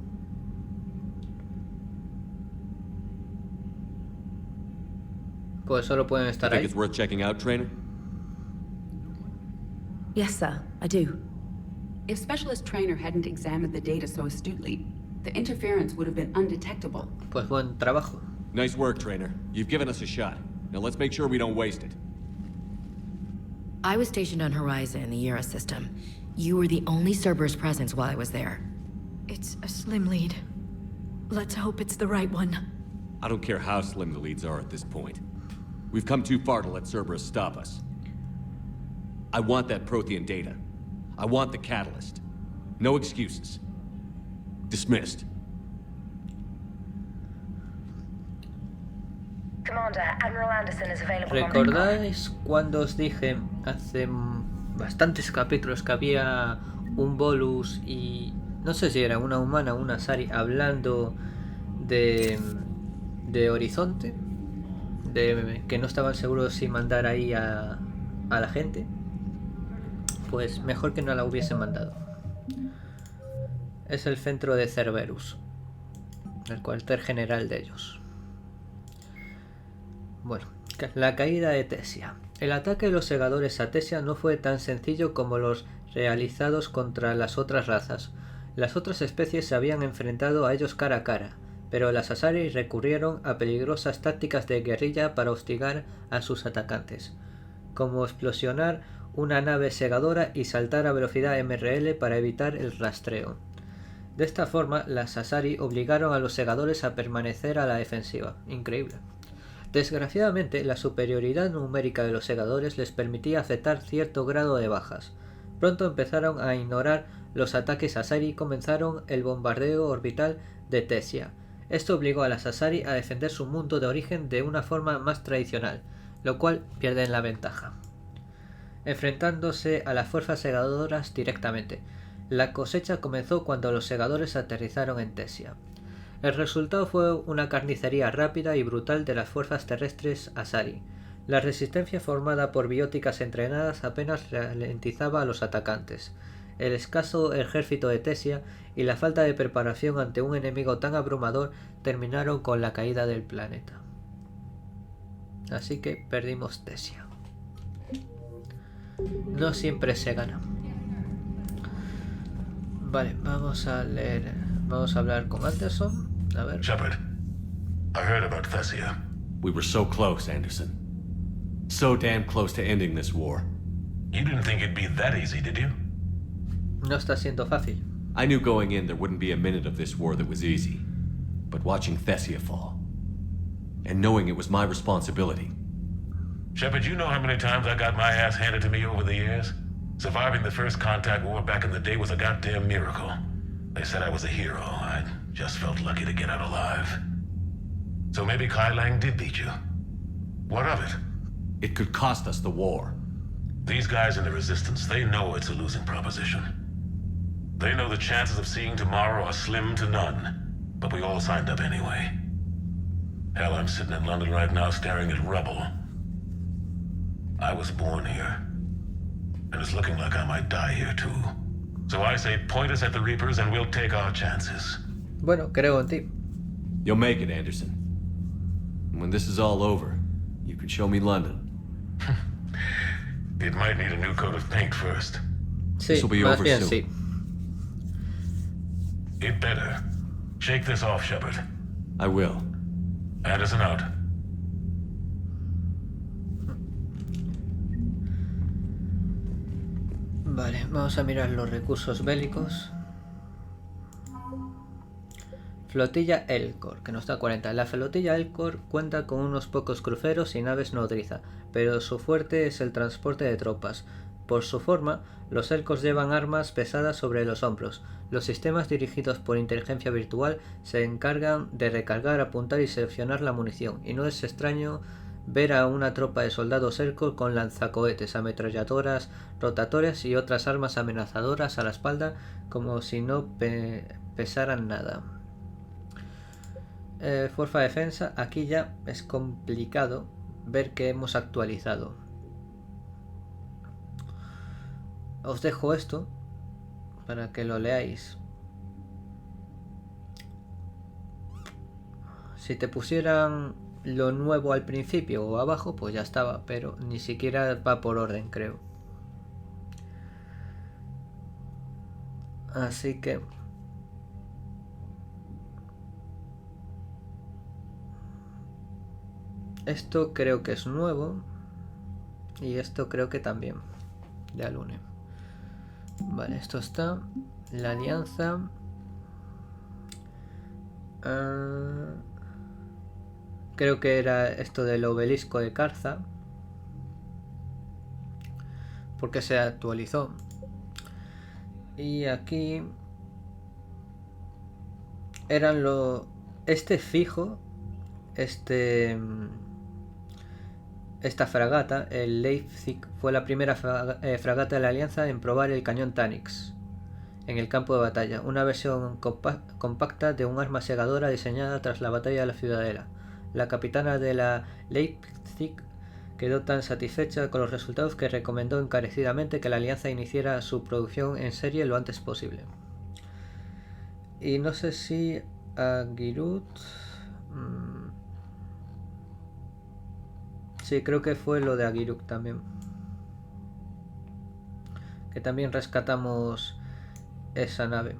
Pues solo pueden estar Think ahí. it's worth checking out, Trainer? Yes, sir, I do. If Specialist Trainer hadn't examined the data so astutely, the interference would have been undetectable. Pues buen trabajo. Nice work, Trainer. You've given us a shot. Now let's make sure we don't waste it. I was stationed on Horizon in the Era system. You were the only Cerberus presence while I was there. It's a slim lead. Let's hope it's the right one. I don't care how slim the leads are at this point. We've come too far to let Cerberus stop us. I want that Prothean data. I want the catalyst. No excuses. Dismissed. Commander, Admiral Anderson is available on the call. ¿Recordáis cuando os dije hace bastantes capítulos que había un bolus y no sé si era una humana o una Asari hablando de Horizonte? De que no estaban seguros si mandar ahí a la gente. Pues mejor que no la hubiesen mandado. Es el centro de Cerberus, el cuartel general de ellos. Bueno, la caída de Thessia. El ataque de los Segadores a Thessia no fue tan sencillo como los realizados contra las otras razas. Las otras especies se habían enfrentado a ellos cara a cara, pero las Asari recurrieron a peligrosas tácticas de guerrilla para hostigar a sus atacantes, como explosionar una nave segadora y saltar a velocidad MRL para evitar el rastreo. De esta forma, las Asari obligaron a los Segadores a permanecer a la defensiva. Increíble. Desgraciadamente, la superioridad numérica de los Segadores les permitía aceptar cierto grado de bajas. Pronto empezaron a ignorar los ataques Asari y comenzaron el bombardeo orbital de Thessia. Esto obligó a las Asari a defender su mundo de origen de una forma más tradicional, lo cual pierden la ventaja, enfrentándose a las fuerzas segadoras directamente. La cosecha comenzó cuando los Segadores aterrizaron en Thessia. El resultado fue una carnicería rápida y brutal de las fuerzas terrestres Asari. La resistencia formada por bióticas entrenadas apenas ralentizaba a los atacantes. El escaso ejército de Thessia y la falta de preparación ante un enemigo tan abrumador terminaron con la caída del planeta. Así que perdimos Thessia. No siempre se gana. Vale, vamos a leer. Vamos a hablar con Anderson. A ver. Shepard, I heard about Thessia. We were so close, Anderson. So damn close to ending this war. You didn't think it'd be that easy, did you? No está siendo fácil. I knew going in there wouldn't be a minute of this war that was easy. But watching Thessia fall, and knowing it was my responsibility. Shepard, you know how many times I got my ass handed to me over the years? Surviving the first contact war back in the day was a goddamn miracle. They said I was a hero. I just felt lucky to get out alive. So maybe Kai Lang did beat you. What of it? It could cost us the war. These guys in the Resistance, they know it's a losing proposition. They know the chances of seeing tomorrow are slim to none. But we all signed up anyway. Hell, I'm sitting in London right now staring at rubble. I was born here. And it's looking like I might die here too. So I say point us at the Reapers and we'll take our chances. Bueno, creo en ti. You'll make it, Anderson. And when this is all over, you can show me London. It might need a new coat of paint first. Sí, This will be más over bien soon. sí. It better. Shake this off, Shepard. I will. Anderson out. Vale, vamos a mirar los recursos bélicos. Flotilla Elcor, que nos da 40. La flotilla Elcor cuenta con unos pocos cruceros y naves nodriza, pero su fuerte es el transporte de tropas. Por su forma, los Elcors llevan armas pesadas sobre los hombros. Los sistemas dirigidos por inteligencia virtual se encargan de recargar, apuntar y seleccionar la munición, y no es extraño ver a una tropa de soldados Elcor con lanzacohetes, ametralladoras rotatorias y otras armas amenazadoras a la espalda, como si no pesaran nada. Fuerza de defensa, aquí ya es complicado ver que hemos actualizado. Os dejo esto para que lo leáis. Si te pusieran lo nuevo al principio o abajo, pues ya estaba, pero ni siquiera va por orden, creo. Así que esto creo que es nuevo y esto creo que también de alune. Vale, esto está la alianza. Creo que era esto del obelisco de Carza, porque se actualizó. Y aquí eran este fijo, esta fragata, el Leipzig, fue la primera fragata de la Alianza en probar el cañón Tanix en el campo de batalla, una versión compacta de un arma segadora diseñada tras la batalla de la Ciudadela. La capitana de la Leipzig quedó tan satisfecha con los resultados que recomendó encarecidamente que la Alianza iniciara su producción en serie lo antes posible. Y no sé si Agirut... Sí, creo que fue lo de Agirut también. Que también rescatamos esa nave.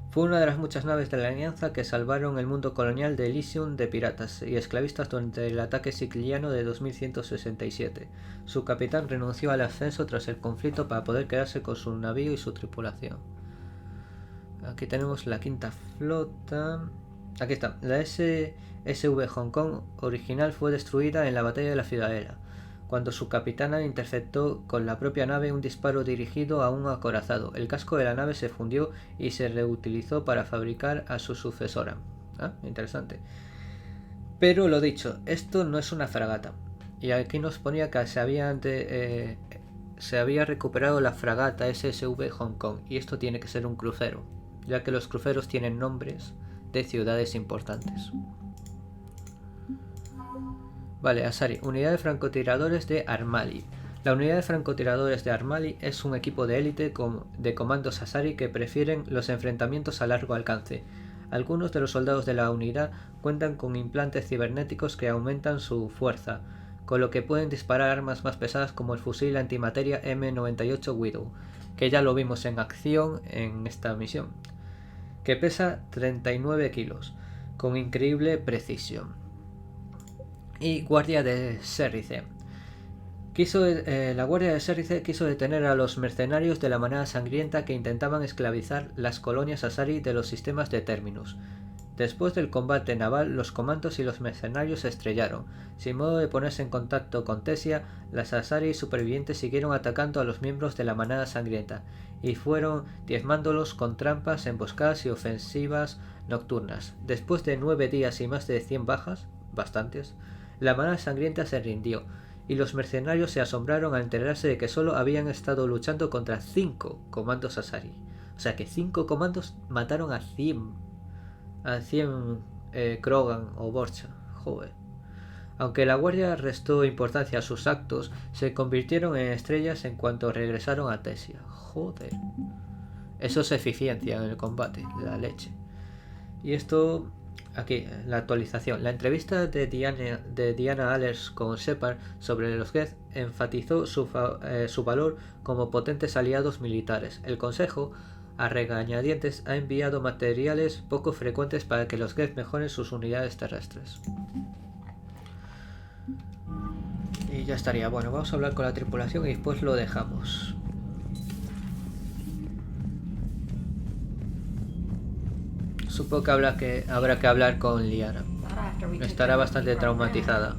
Fue una de las muchas naves de la Alianza que salvaron el mundo colonial de Elysium de piratas y esclavistas durante el ataque siciliano de 2167. Su capitán renunció al ascenso tras el conflicto para poder quedarse con su navío y su tripulación. Aquí tenemos la quinta flota. Aquí está. La SV Hong Kong original fue destruida en la batalla de la Ciudadela, cuando su capitana interceptó con la propia nave un disparo dirigido a un acorazado. El casco de la nave se fundió y se reutilizó para fabricar a su sucesora. Interesante. Pero lo dicho, esto no es una fragata. Y aquí nos ponía que se había recuperado la fragata SSV Hong Kong. Y esto tiene que ser un crucero, ya que los cruceros tienen nombres de ciudades importantes. Vale, Asari, unidad de francotiradores de Armali. La unidad de francotiradores de Armali es un equipo de élite de comandos Asari que prefieren los enfrentamientos a largo alcance. Algunos de los soldados de la unidad cuentan con implantes cibernéticos que aumentan su fuerza, con lo que pueden disparar armas más pesadas como el fusil antimateria M98 Widow, que ya lo vimos en acción en esta misión, que pesa 39 kilos, con increíble precisión. Y guardia de Serrice. La guardia de Serrice quiso detener a los mercenarios de la manada sangrienta que intentaban esclavizar las colonias Asari de los sistemas de Terminus. Después del combate naval, los comandos y los mercenarios se estrellaron. Sin modo de ponerse en contacto con Thessia, las Asari supervivientes siguieron atacando a los miembros de la manada sangrienta y fueron diezmándolos con trampas, emboscadas y ofensivas nocturnas. Después de 9 días y más de 100 bajas, bastantes, la manada sangrienta se rindió, y los mercenarios se asombraron al enterarse de que solo habían estado luchando contra 5 comandos Asari. O sea que 5 comandos mataron a 100 Krogan o Borcha. Joder. Aunque la guardia restó importancia a sus actos, se convirtieron en estrellas en cuanto regresaron a Thessia. Joder. Eso es eficiencia en el combate, la leche. Y esto... Aquí, la actualización. La entrevista de Diana Allers con Shepard sobre los Geth enfatizó su valor como potentes aliados militares. El Consejo, a regañadientes, ha enviado materiales poco frecuentes para que los Geth mejoren sus unidades terrestres. Y ya estaría. Bueno, vamos a hablar con la tripulación y después lo dejamos. Supongo que habrá que hablar con Liara. Estará bastante traumatizada.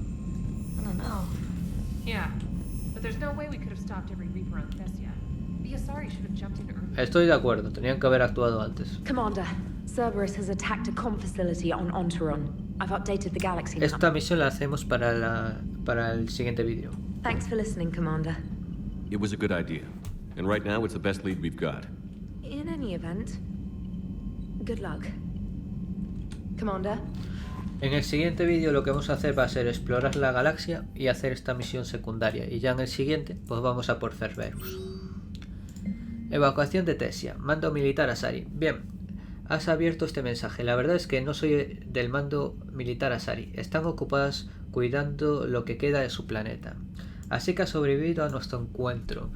Estoy de acuerdo, tenían que haber actuado antes. Commander, Cerberus has attacked a comm facility on Ontaron. I've updated the galaxy map. Esta misión la hacemos para el siguiente vídeo. Thanks for listening, Commander. It was a good idea, and right now it's the best lead we've got. In any event, Good luck. Commander? En el siguiente vídeo lo que vamos a hacer va a ser explorar la galaxia y hacer esta misión secundaria. Y ya en el siguiente, pues vamos a por Cerberus. Evacuación de Thessia. Mando militar Asari. Bien, has abierto este mensaje. La verdad es que no soy del mando militar Asari. Están ocupadas cuidando lo que queda de su planeta. Así que has sobrevivido a nuestro encuentro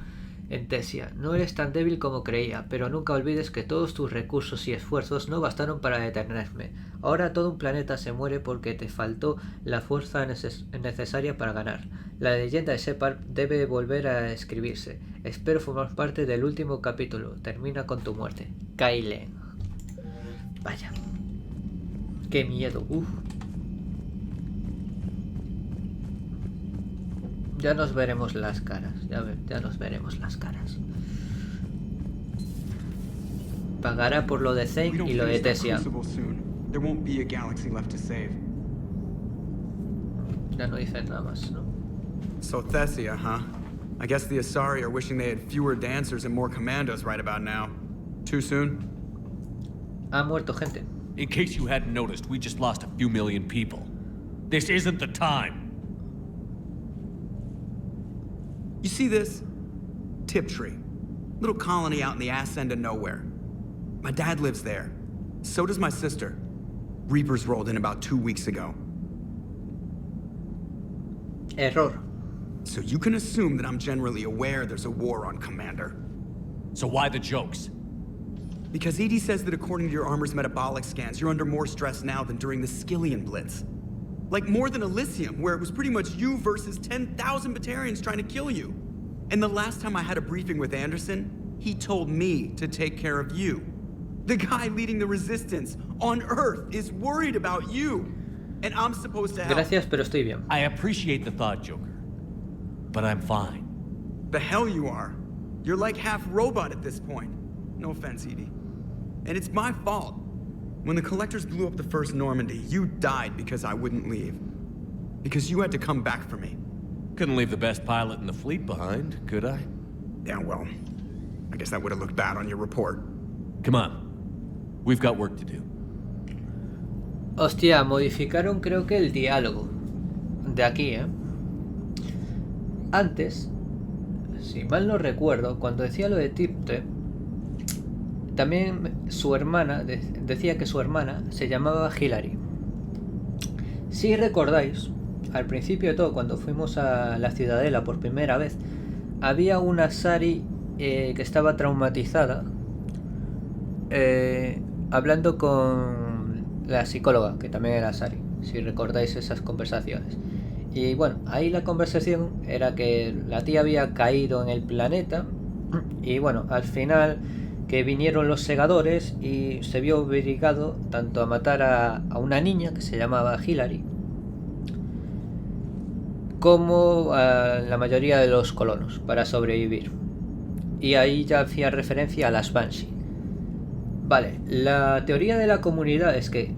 en Thessia. No eres tan débil como creía, pero nunca olvides que todos tus recursos y esfuerzos no bastaron para detenerme. Ahora todo un planeta se muere porque te faltó la fuerza necesaria para ganar. La leyenda de Shepard debe volver a escribirse. Espero formar parte del último capítulo. Termina con tu muerte. Kyle. Vaya. Qué miedo. Ya nos veremos las caras. Ya nos veremos las caras. Pagará por lo de Zane y lo de Thessia. Ya no dicen nada más, ¿no? So Thessia, huh? I guess the Asari are wishing they had fewer dancers and more commandos right about now. Too soon? Ha muerto gente. In case you hadn't noticed, we just lost a few million people. This isn't the time. You see this? Tiptree. Little colony out in the ass end of nowhere. My dad lives there. So does my sister. Reapers rolled in about 2 weeks ago. Error. So you can assume that I'm generally aware there's a war on, Commander. So why the jokes? Because Edie says that according to your armor's metabolic scans, you're under more stress now than during the Skillian Blitz. Like more than Elysium, where it was pretty much you versus 10,000 Batarians trying to kill you. And the last time I had a briefing with Anderson, he told me to take care of you. The guy leading the resistance on Earth is worried about you. And I'm supposed to help. Gracias, pero estoy bien. I appreciate the thought, Joker. But I'm fine. The hell you are. You're like half robot at this point. No offense, Edie. And it's my fault. When the Collectors blew up the first Normandy, you died because I wouldn't leave. Because you had to come back for me. Couldn't leave the best pilot in the fleet behind, could I? Yeah, well, I guess that would have looked bad on your report. Come on. We've got work to do. Hostia, modificaron creo que el diálogo de aquí, ¿eh? Antes, si mal no recuerdo, cuando decía lo de Tipte, también su hermana, decía que su hermana se llamaba Hillary. Si recordáis, al principio de todo, cuando fuimos a la Ciudadela por primera vez, había una Asari que estaba traumatizada, hablando con la psicóloga, que también era Asari, si recordáis esas conversaciones. Y bueno, ahí la conversación era que la tía había caído en el planeta y bueno, al final que vinieron los Segadores y se vio obligado tanto a matar a una niña que se llamaba Hillary como a la mayoría de los colonos para sobrevivir. Y ahí ya hacía referencia a las Banshee. Vale, la teoría de la comunidad es que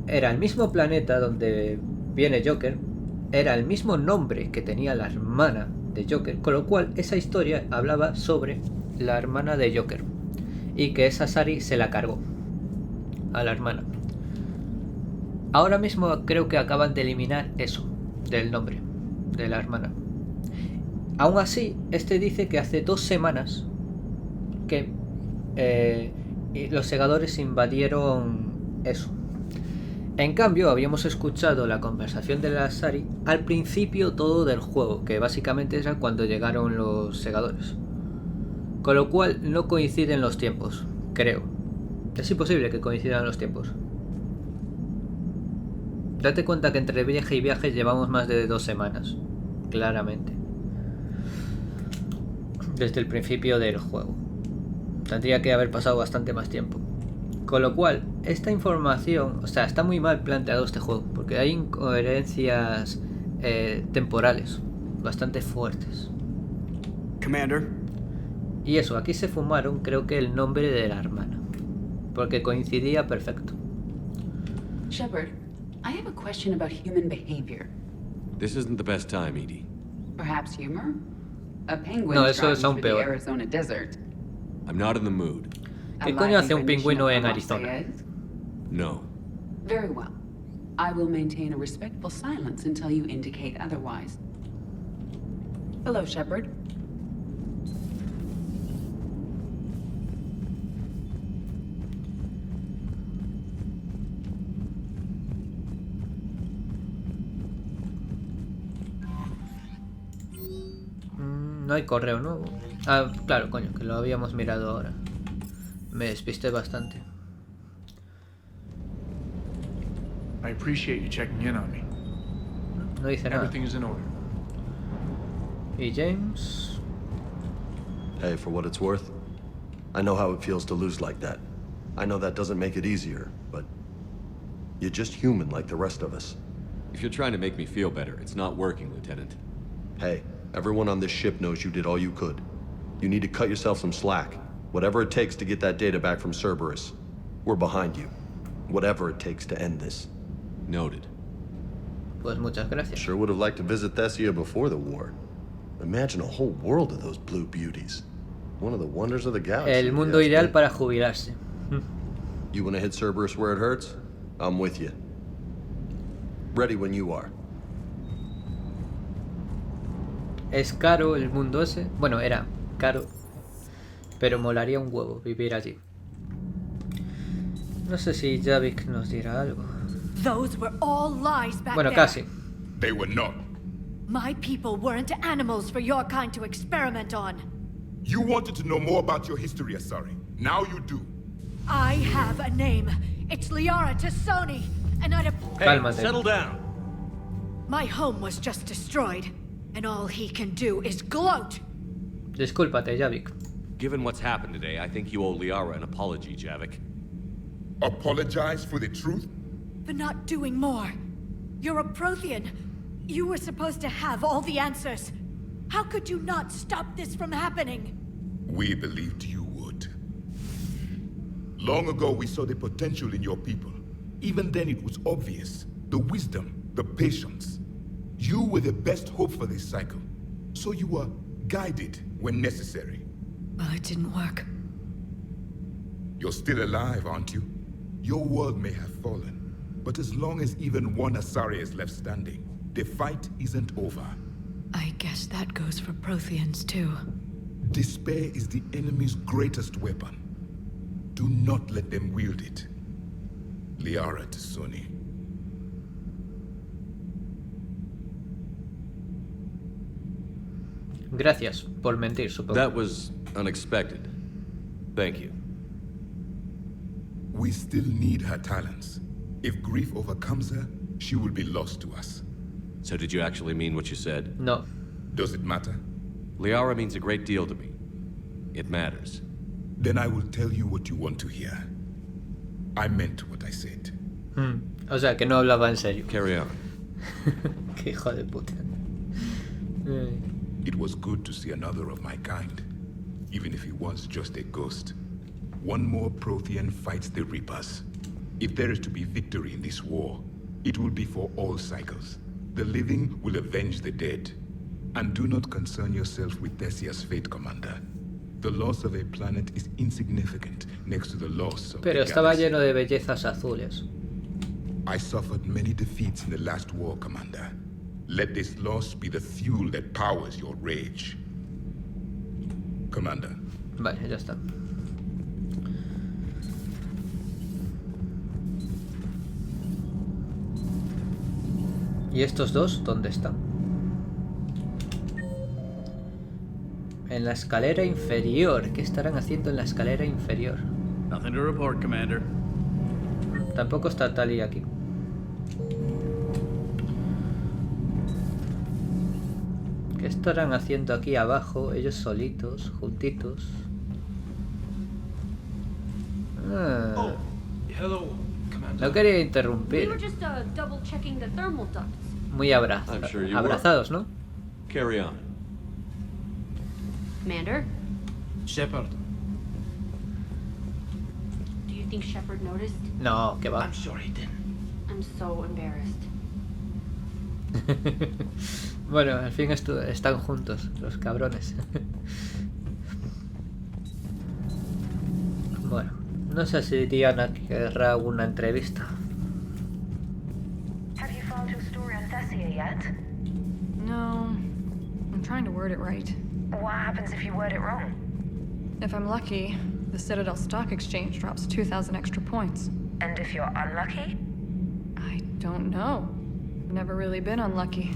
era el mismo planeta donde viene Joker, era el mismo nombre que tenía la hermana de Joker, con lo cual esa historia hablaba sobre la hermana de Joker y que esa Asari se la cargó a la hermana. Ahora mismo creo que acaban de eliminar eso del nombre de la hermana. Aún así, este dice que hace 2 semanas que los Segadores invadieron eso. En cambio, habíamos escuchado la conversación de la Asari al principio todo del juego, que básicamente era cuando llegaron los Segadores. Con lo cual no coinciden los tiempos, creo. Es imposible que coincidan los tiempos. Date cuenta que entre viaje y viaje llevamos más de 2 semanas, claramente. Desde el principio del juego. Tendría que haber pasado bastante más tiempo. Con lo cual, esta información, o sea, está muy mal planteado este juego, porque hay incoherencias temporales bastante fuertes. Commander. Y eso, aquí se fumaron creo que el nombre de la hermana, porque coincidía perfecto. Shepard, I have a question about human behavior. This isn't the best time, Edie. Perhaps humor? A penguin No, eso es driving aún through the peor. Arizona desert. I'm not in the mood. ¿Qué coño hace un pingüino en Arizona? No. Very well. I will maintain a respectful silence until you indicate otherwise. Hello, Shepard. No hay correo nuevo. Ah, claro, coño, que lo habíamos mirado ahora. Me despisté bastante. I appreciate you checking in on me. No dice nada. Everything is in order. ¿Y James? Hey, for what it's worth, I know how it feels to lose like that. I know that doesn't make it easier, but you're just human like the rest of us. If you're trying to make me feel better, it's not working, Lieutenant. Hey, everyone on this ship knows you did all you could. You need to cut yourself some slack. Whatever it takes to get that data back from Cerberus. We're behind you. Whatever it takes to end this. Noted. Pues muchas gracias. Sure would have liked to visit Thessia before the war. Imagine a whole world of those blue beauties. One of the wonders of the galaxy. El mundo ideal para jubilarse. You want to hit Cerberus where it hurts? I'm with you. Ready when you are. Es caro el mundo ese. Bueno, era caro. Pero molaría un huevo vivir allí. No sé si Javik nos dirá algo. Those were all lies back Bueno, there. casi. They were not. My people weren't animals for your kind to experiment on. You wanted to know more about your history, Asari. Now you do. I have a name. It's Liara Tassoni, and I'd have... Cálmate. Settle down. My home was just destroyed, and all he can do is gloat. Discúlpate, Javik. Given what's happened today, I think you owe Liara an apology, Javik. Apologize for the truth? For not doing more. You're a Prothean. You were supposed to have all the answers. How could you not stop this from happening? We believed you would. Long ago, we saw the potential in your people. Even then, it was obvious. The wisdom, the patience. You were the best hope for this cycle. So you were guided when necessary. Well, it didn't work. You're still alive, aren't you? Your world may have fallen. But as long as even one Asari is left standing, the fight isn't over. I guess that goes for Protheans, too. Despair is the enemy's greatest weapon. Do not let them wield it. Liara Tassoni. Gracias por mentir, supongo. That was unexpected. Thank you. We still need her talents. If grief overcomes her, she will be lost to us. So did you actually mean what you said? No. Does it matter? Liara means a great deal to me. It matters. Then I will tell you what you want to hear. I meant what I said. O sea, que no hablaba en serio. Carry on. Qué hijo de puta. It was good to see another of my kind, even if he was just a ghost. One more Prothean fights the Reapers. If there is to be victory in this war, it will be for all cycles. The living will avenge the dead. And do not concern yourself with Thessia's fate, Commander. The loss of a planet is insignificant next to the loss of Pero the estaba galaxy. lleno de bellezas azules. I suffered many defeats in the last war, Commander. Let this loss be the fuel that powers your rage. Commander. Vale, ya está. ¿Y estos dos dónde están? En la escalera inferior. ¿Qué estarán haciendo en la escalera inferior? Nothing to report, Commander. Tampoco está Tali aquí. ¿Qué estarán haciendo aquí abajo? Ellos solitos, juntitos. Ah. Hello, Commander. No quería We interrumpir. were just double checking the thermal ducts. Muy I'm sure you abrazados, ¿no? Carry on. Commander, Shepard. do you think Shepard noticed? No, que va. I'm sure he didn't. I'm so embarrassed. Bueno, al fin están juntos, los cabrones. Bueno, No sé si Diana querrá una entrevista. Have you found your story on Thessia yet? No. I'm trying to word it right. What happens if you word it wrong? If I'm lucky, the Citadel Stock Exchange drops 2,000 extra points. And if you're unlucky? I don't know. I've never really been unlucky.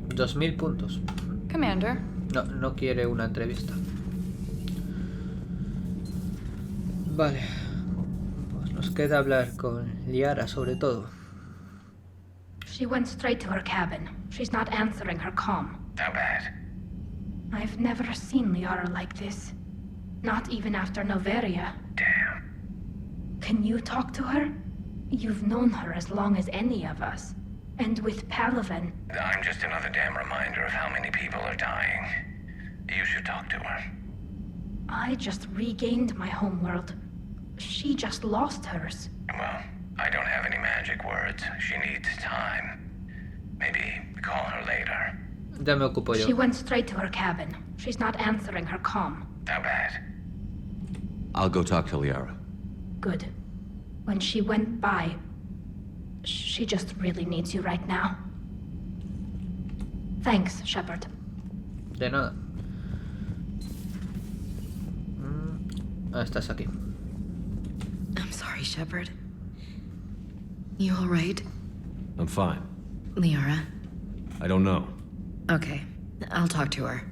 2000 puntos. Commander. No quiere una entrevista. Vale. Pues nos queda hablar con Liara sobre todo. She went straight to her cabin. She's not answering her comm. How bad? I've never seen Liara like this. Not even after Noveria. Damn. Can you talk to her? You've known her as long as any of us. And with Palaven... I'm just another damn reminder of how many people are dying. You should talk to her. I just regained my homeworld. She just lost hers. Well, I don't have any magic words. She needs time. Maybe call her later. Ya me ocupo yo. She went straight to her cabin. She's not answering her comm. How bad? I'll go talk to Liara. Good. When she went by, she just really needs you right now. Thanks, Shepard. De nada. Estás aquí. I'm sorry, Shepard. You all right? I'm fine. Liara? I don't know. Okay, I'll talk to her.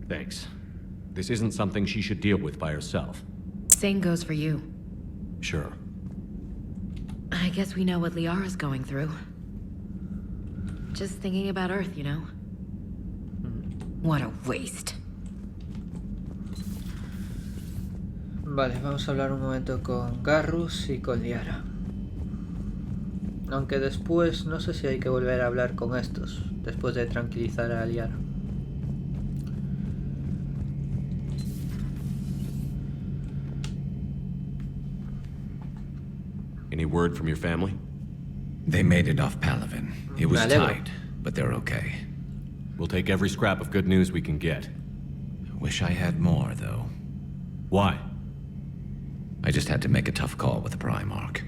Thanks. This isn't something she should deal with by herself. Same goes for you. Sure. I guess we know what Liara's going through. Just thinking about Earth, you know? What a waste. Vale, vamos a hablar un momento con Garrus y con Liara. Aunque después no sé si hay que volver a hablar con estos, después de tranquilizar a Liara. Any word from your family? They made it off Palaven. It was tight, but they're okay. We'll take every scrap of good news we can get. Wish I had more, though. Why? I just had to make a tough call with the Primarch.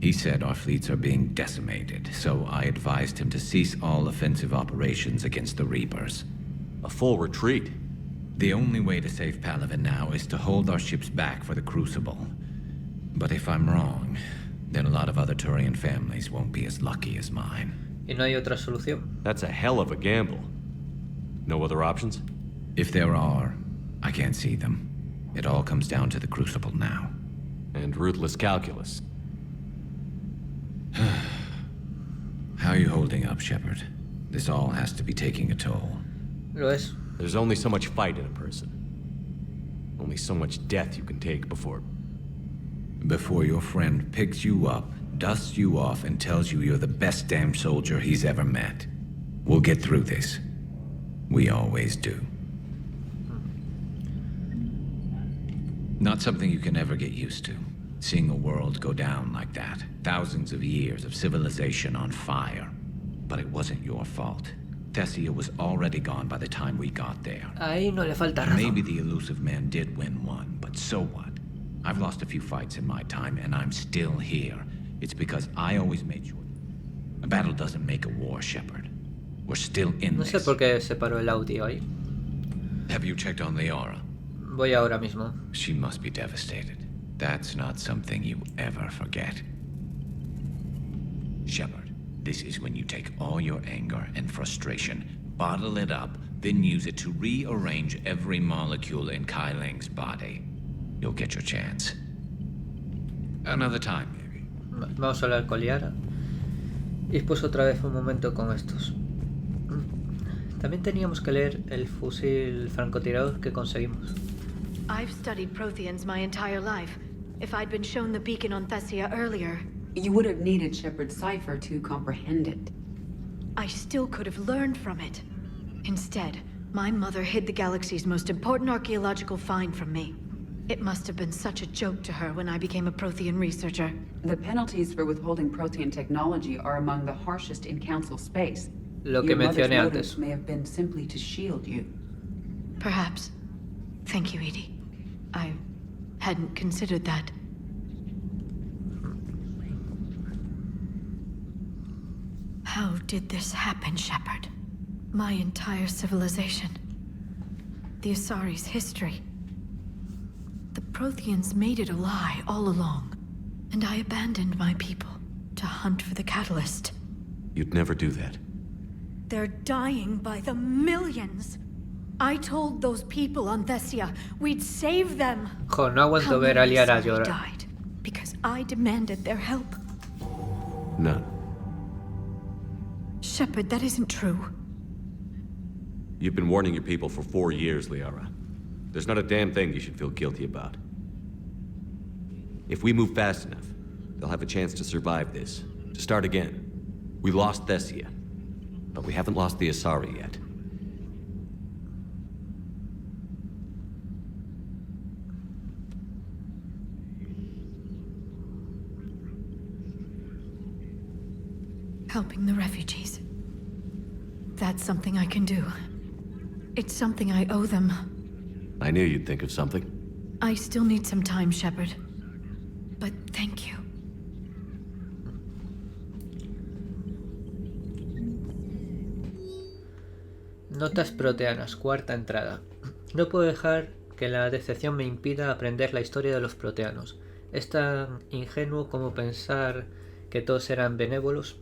He said our fleets are being decimated, so I advised him to cease all offensive operations against the Reapers. A full retreat? The only way to save Palaven now is to hold our ships back for the Crucible. But if I'm wrong, then a lot of other Turian families won't be as lucky as mine. ¿Y no hay otra solución? That's a hell of a gamble. No other options? If there are, I can't see them. It all comes down to the Crucible now. And ruthless calculus. How are you holding up, Shepard? This all has to be taking a toll. Lo es. There's only so much fight in a person. Only so much death you can take before your friend picks you up, dusts you off, and tells you you're the best damn soldier he's ever met. We'll get through this. We always do. Not something you can ever get used to. Seeing a world go down like that. Thousands of years of civilization on fire. But it wasn't your fault. Thessia was already gone by the time we got there. Ahí no le falta razón. Maybe the elusive man did win one, but so what? I've lost a few fights in my time, and I'm still here. It's because I always made sure. A battle doesn't make a war, Shepard. We're still in this. No sé por qué se paró el audio ahí. Have you checked on Liara? Voy ahora mismo. She must be devastated. That's not something you ever forget. Shepard, this is when you take all your anger and frustration, bottle it up, then use it to rearrange every molecule in Kai Ling's body. You'll get your chance. Another time, maybe. Vamos a hablar con Liara. Y después otra vez un momento con estos. También teníamos que leer el fusil francotirador que conseguimos. I've studied Protheans my entire life. If I'd been shown the beacon on Thessia earlier... You would have needed Shepard's cipher to comprehend it. I still could have learned from it. Instead, my mother hid the galaxy's most important archaeological find from me. It must have been such a joke to her when I became a Prothean researcher. The penalties for withholding Prothean technology are among the harshest in Council space. Lo que mencioné antes. May have been simply to shield you. Perhaps. Thank you, Edie. I hadn't considered that. did this happen, Shepard? My entire civilization. The Asari's history. The Protheans made it a lie all along. And I abandoned my people to hunt for the catalyst. You'd never do that. They're dying by the millions. I told those people on Thessia we'd save them. Jo, no aguanto ver a Liara llorar. Died because I demanded their help. None. Shepard, that isn't true. You've been warning your people for 4 years, Liara. There's not a damn thing you should feel guilty about. If we move fast enough, they'll have a chance to survive this, to start again. We lost Thessia, but we haven't lost the Asari yet. Helping the refugees. That's something I can do. It's something I owe them. I knew you'd think of something. I still need some time, Shepard. But thank you. Notas proteanas, cuarta entrada. No puedo dejar que la decepción me impida aprender la historia de los proteanos. Es tan ingenuo como pensar que todos eran benévolos.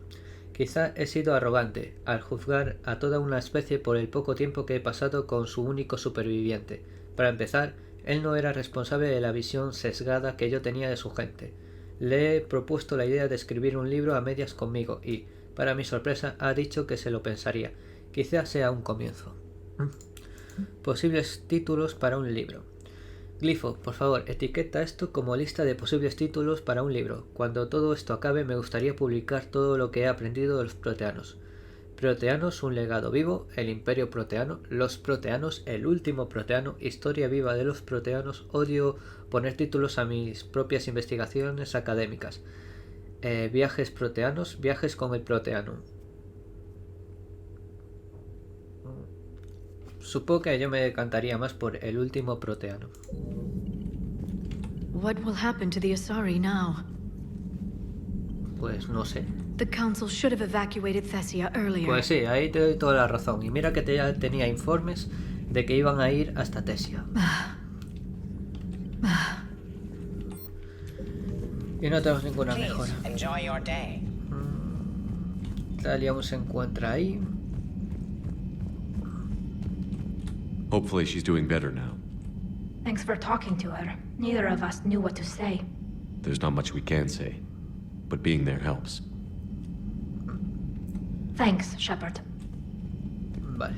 Quizá he sido arrogante al juzgar a toda una especie por el poco tiempo que he pasado con su único superviviente. Para empezar, él no era responsable de la visión sesgada que yo tenía de su gente. Le he propuesto la idea de escribir un libro a medias conmigo y, para mi sorpresa, ha dicho que se lo pensaría. Quizá sea un comienzo. Posibles títulos para un libro. Glifo, por favor, etiqueta esto como lista de posibles títulos para un libro. Cuando todo esto acabe, me gustaría publicar todo lo que he aprendido de los proteanos. Proteanos, un legado vivo, el imperio proteano, los proteanos, el último proteano, historia viva de los proteanos. Odio poner títulos a mis propias investigaciones académicas. Viajes proteanos, viajes con el proteano. Supongo que yo me decantaría más por el último proteano. What will happen to the Asari now? Pues no sé. The council should have evacuated Thessia earlier. Pues sí, ahí te doy toda la razón. Y mira que ya tenía informes de que iban a ir hasta Thessia. Y no tenemos ninguna mejora. Talia aún se encuentra ahí. Hopefully she's doing better now. Thanks for talking to her. Neither of us knew what to say. There's not much we can say, but being there helps. Thanks, Shepard. Vale.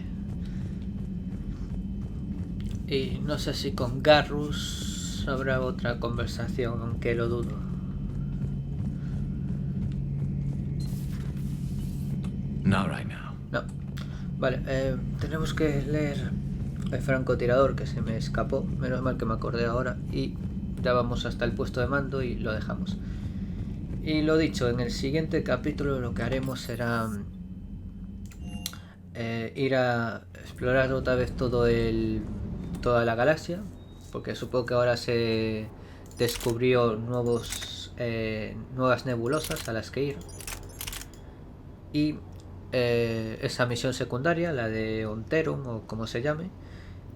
Y no sé si con Garrus habrá otra conversación, aunque lo dudo. Not right now. No. Vale, tenemos que leer el francotirador que se me escapó. Menos mal que me acordé ahora. Y ya vamos hasta el puesto de mando y lo dejamos. Y lo dicho, en el siguiente capítulo lo que haremos será ir a explorar otra vez toda la galaxia, porque supongo que ahora se descubrió nuevas nebulosas a las que ir. Y esa misión secundaria, la de Onteron o como se llame.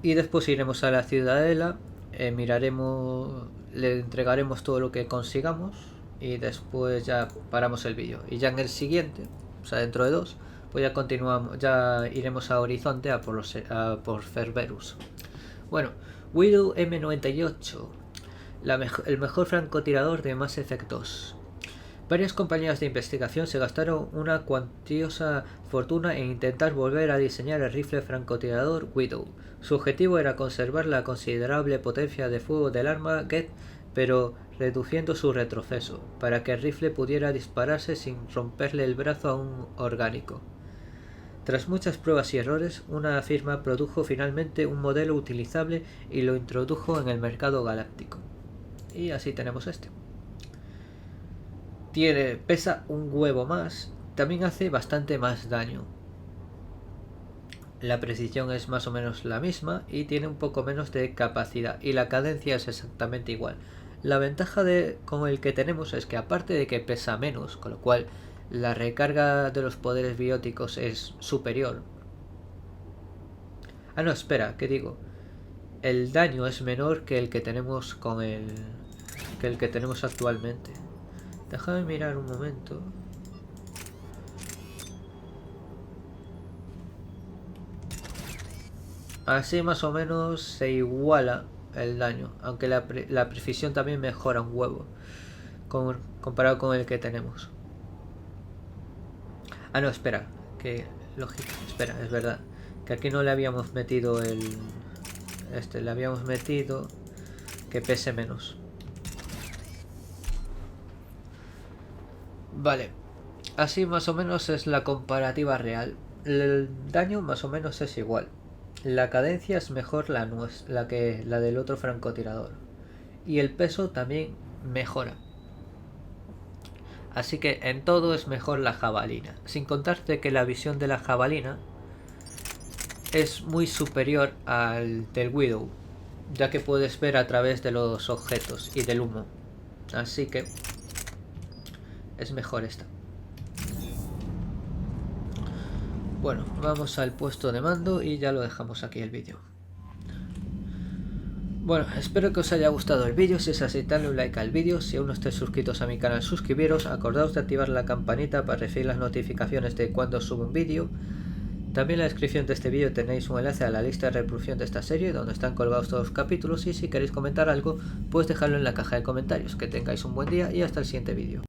Y después iremos a la ciudadela, miraremos, le entregaremos todo lo que consigamos y después ya paramos el vídeo. Y ya en el siguiente, o sea dentro de 2, pues ya continuamos, ya iremos a Horizonte a por Cerberus. Bueno, Widow M98, el mejor francotirador de Mass Effect 2. Varias compañías de investigación se gastaron una cuantiosa fortuna en intentar volver a diseñar el rifle francotirador Widow. Su objetivo era conservar la considerable potencia de fuego del arma Get, pero reduciendo su retroceso, para que el rifle pudiera dispararse sin romperle el brazo a un orgánico. Tras muchas pruebas y errores, una firma produjo finalmente un modelo utilizable y lo introdujo en el mercado galáctico. Y así tenemos este. Pesa un huevo más, también hace bastante más daño. La precisión es más o menos la misma y tiene un poco menos de capacidad y la cadencia es exactamente igual. La ventaja con el que tenemos es que aparte de que pesa menos, con lo cual la recarga de los poderes bióticos es superior. Ah, no, espera, ¿qué digo? El daño es menor que el que tenemos que tenemos actualmente. Déjame mirar un momento. Así más o menos se iguala el daño, aunque la precisión también mejora un huevo comparado con el que tenemos. Ah, no, espera, que lógica, espera, es verdad que aquí no le habíamos metido le habíamos metido que pese menos. Vale, así más o menos es la comparativa real. El daño más o menos es igual. La cadencia es mejor la del otro francotirador. Y el peso también mejora. Así que en todo es mejor la jabalina. Sin contarte que la visión de la jabalina es muy superior al del Widow, ya que puedes ver a través de los objetos y del humo. Así que es mejor esta. Bueno, vamos al puesto de mando y ya lo dejamos aquí el vídeo. Bueno, espero que os haya gustado el vídeo. Si es así, dadle un like al vídeo. Si aún no estáis suscritos a mi canal, suscribiros. Acordaos de activar la campanita para recibir las notificaciones de cuando subo un vídeo. También en la descripción de este vídeo tenéis un enlace a la lista de reproducción de esta serie, donde están colgados todos los capítulos, y si queréis comentar algo, pues dejadlo en la caja de comentarios. Que tengáis un buen día y hasta el siguiente vídeo.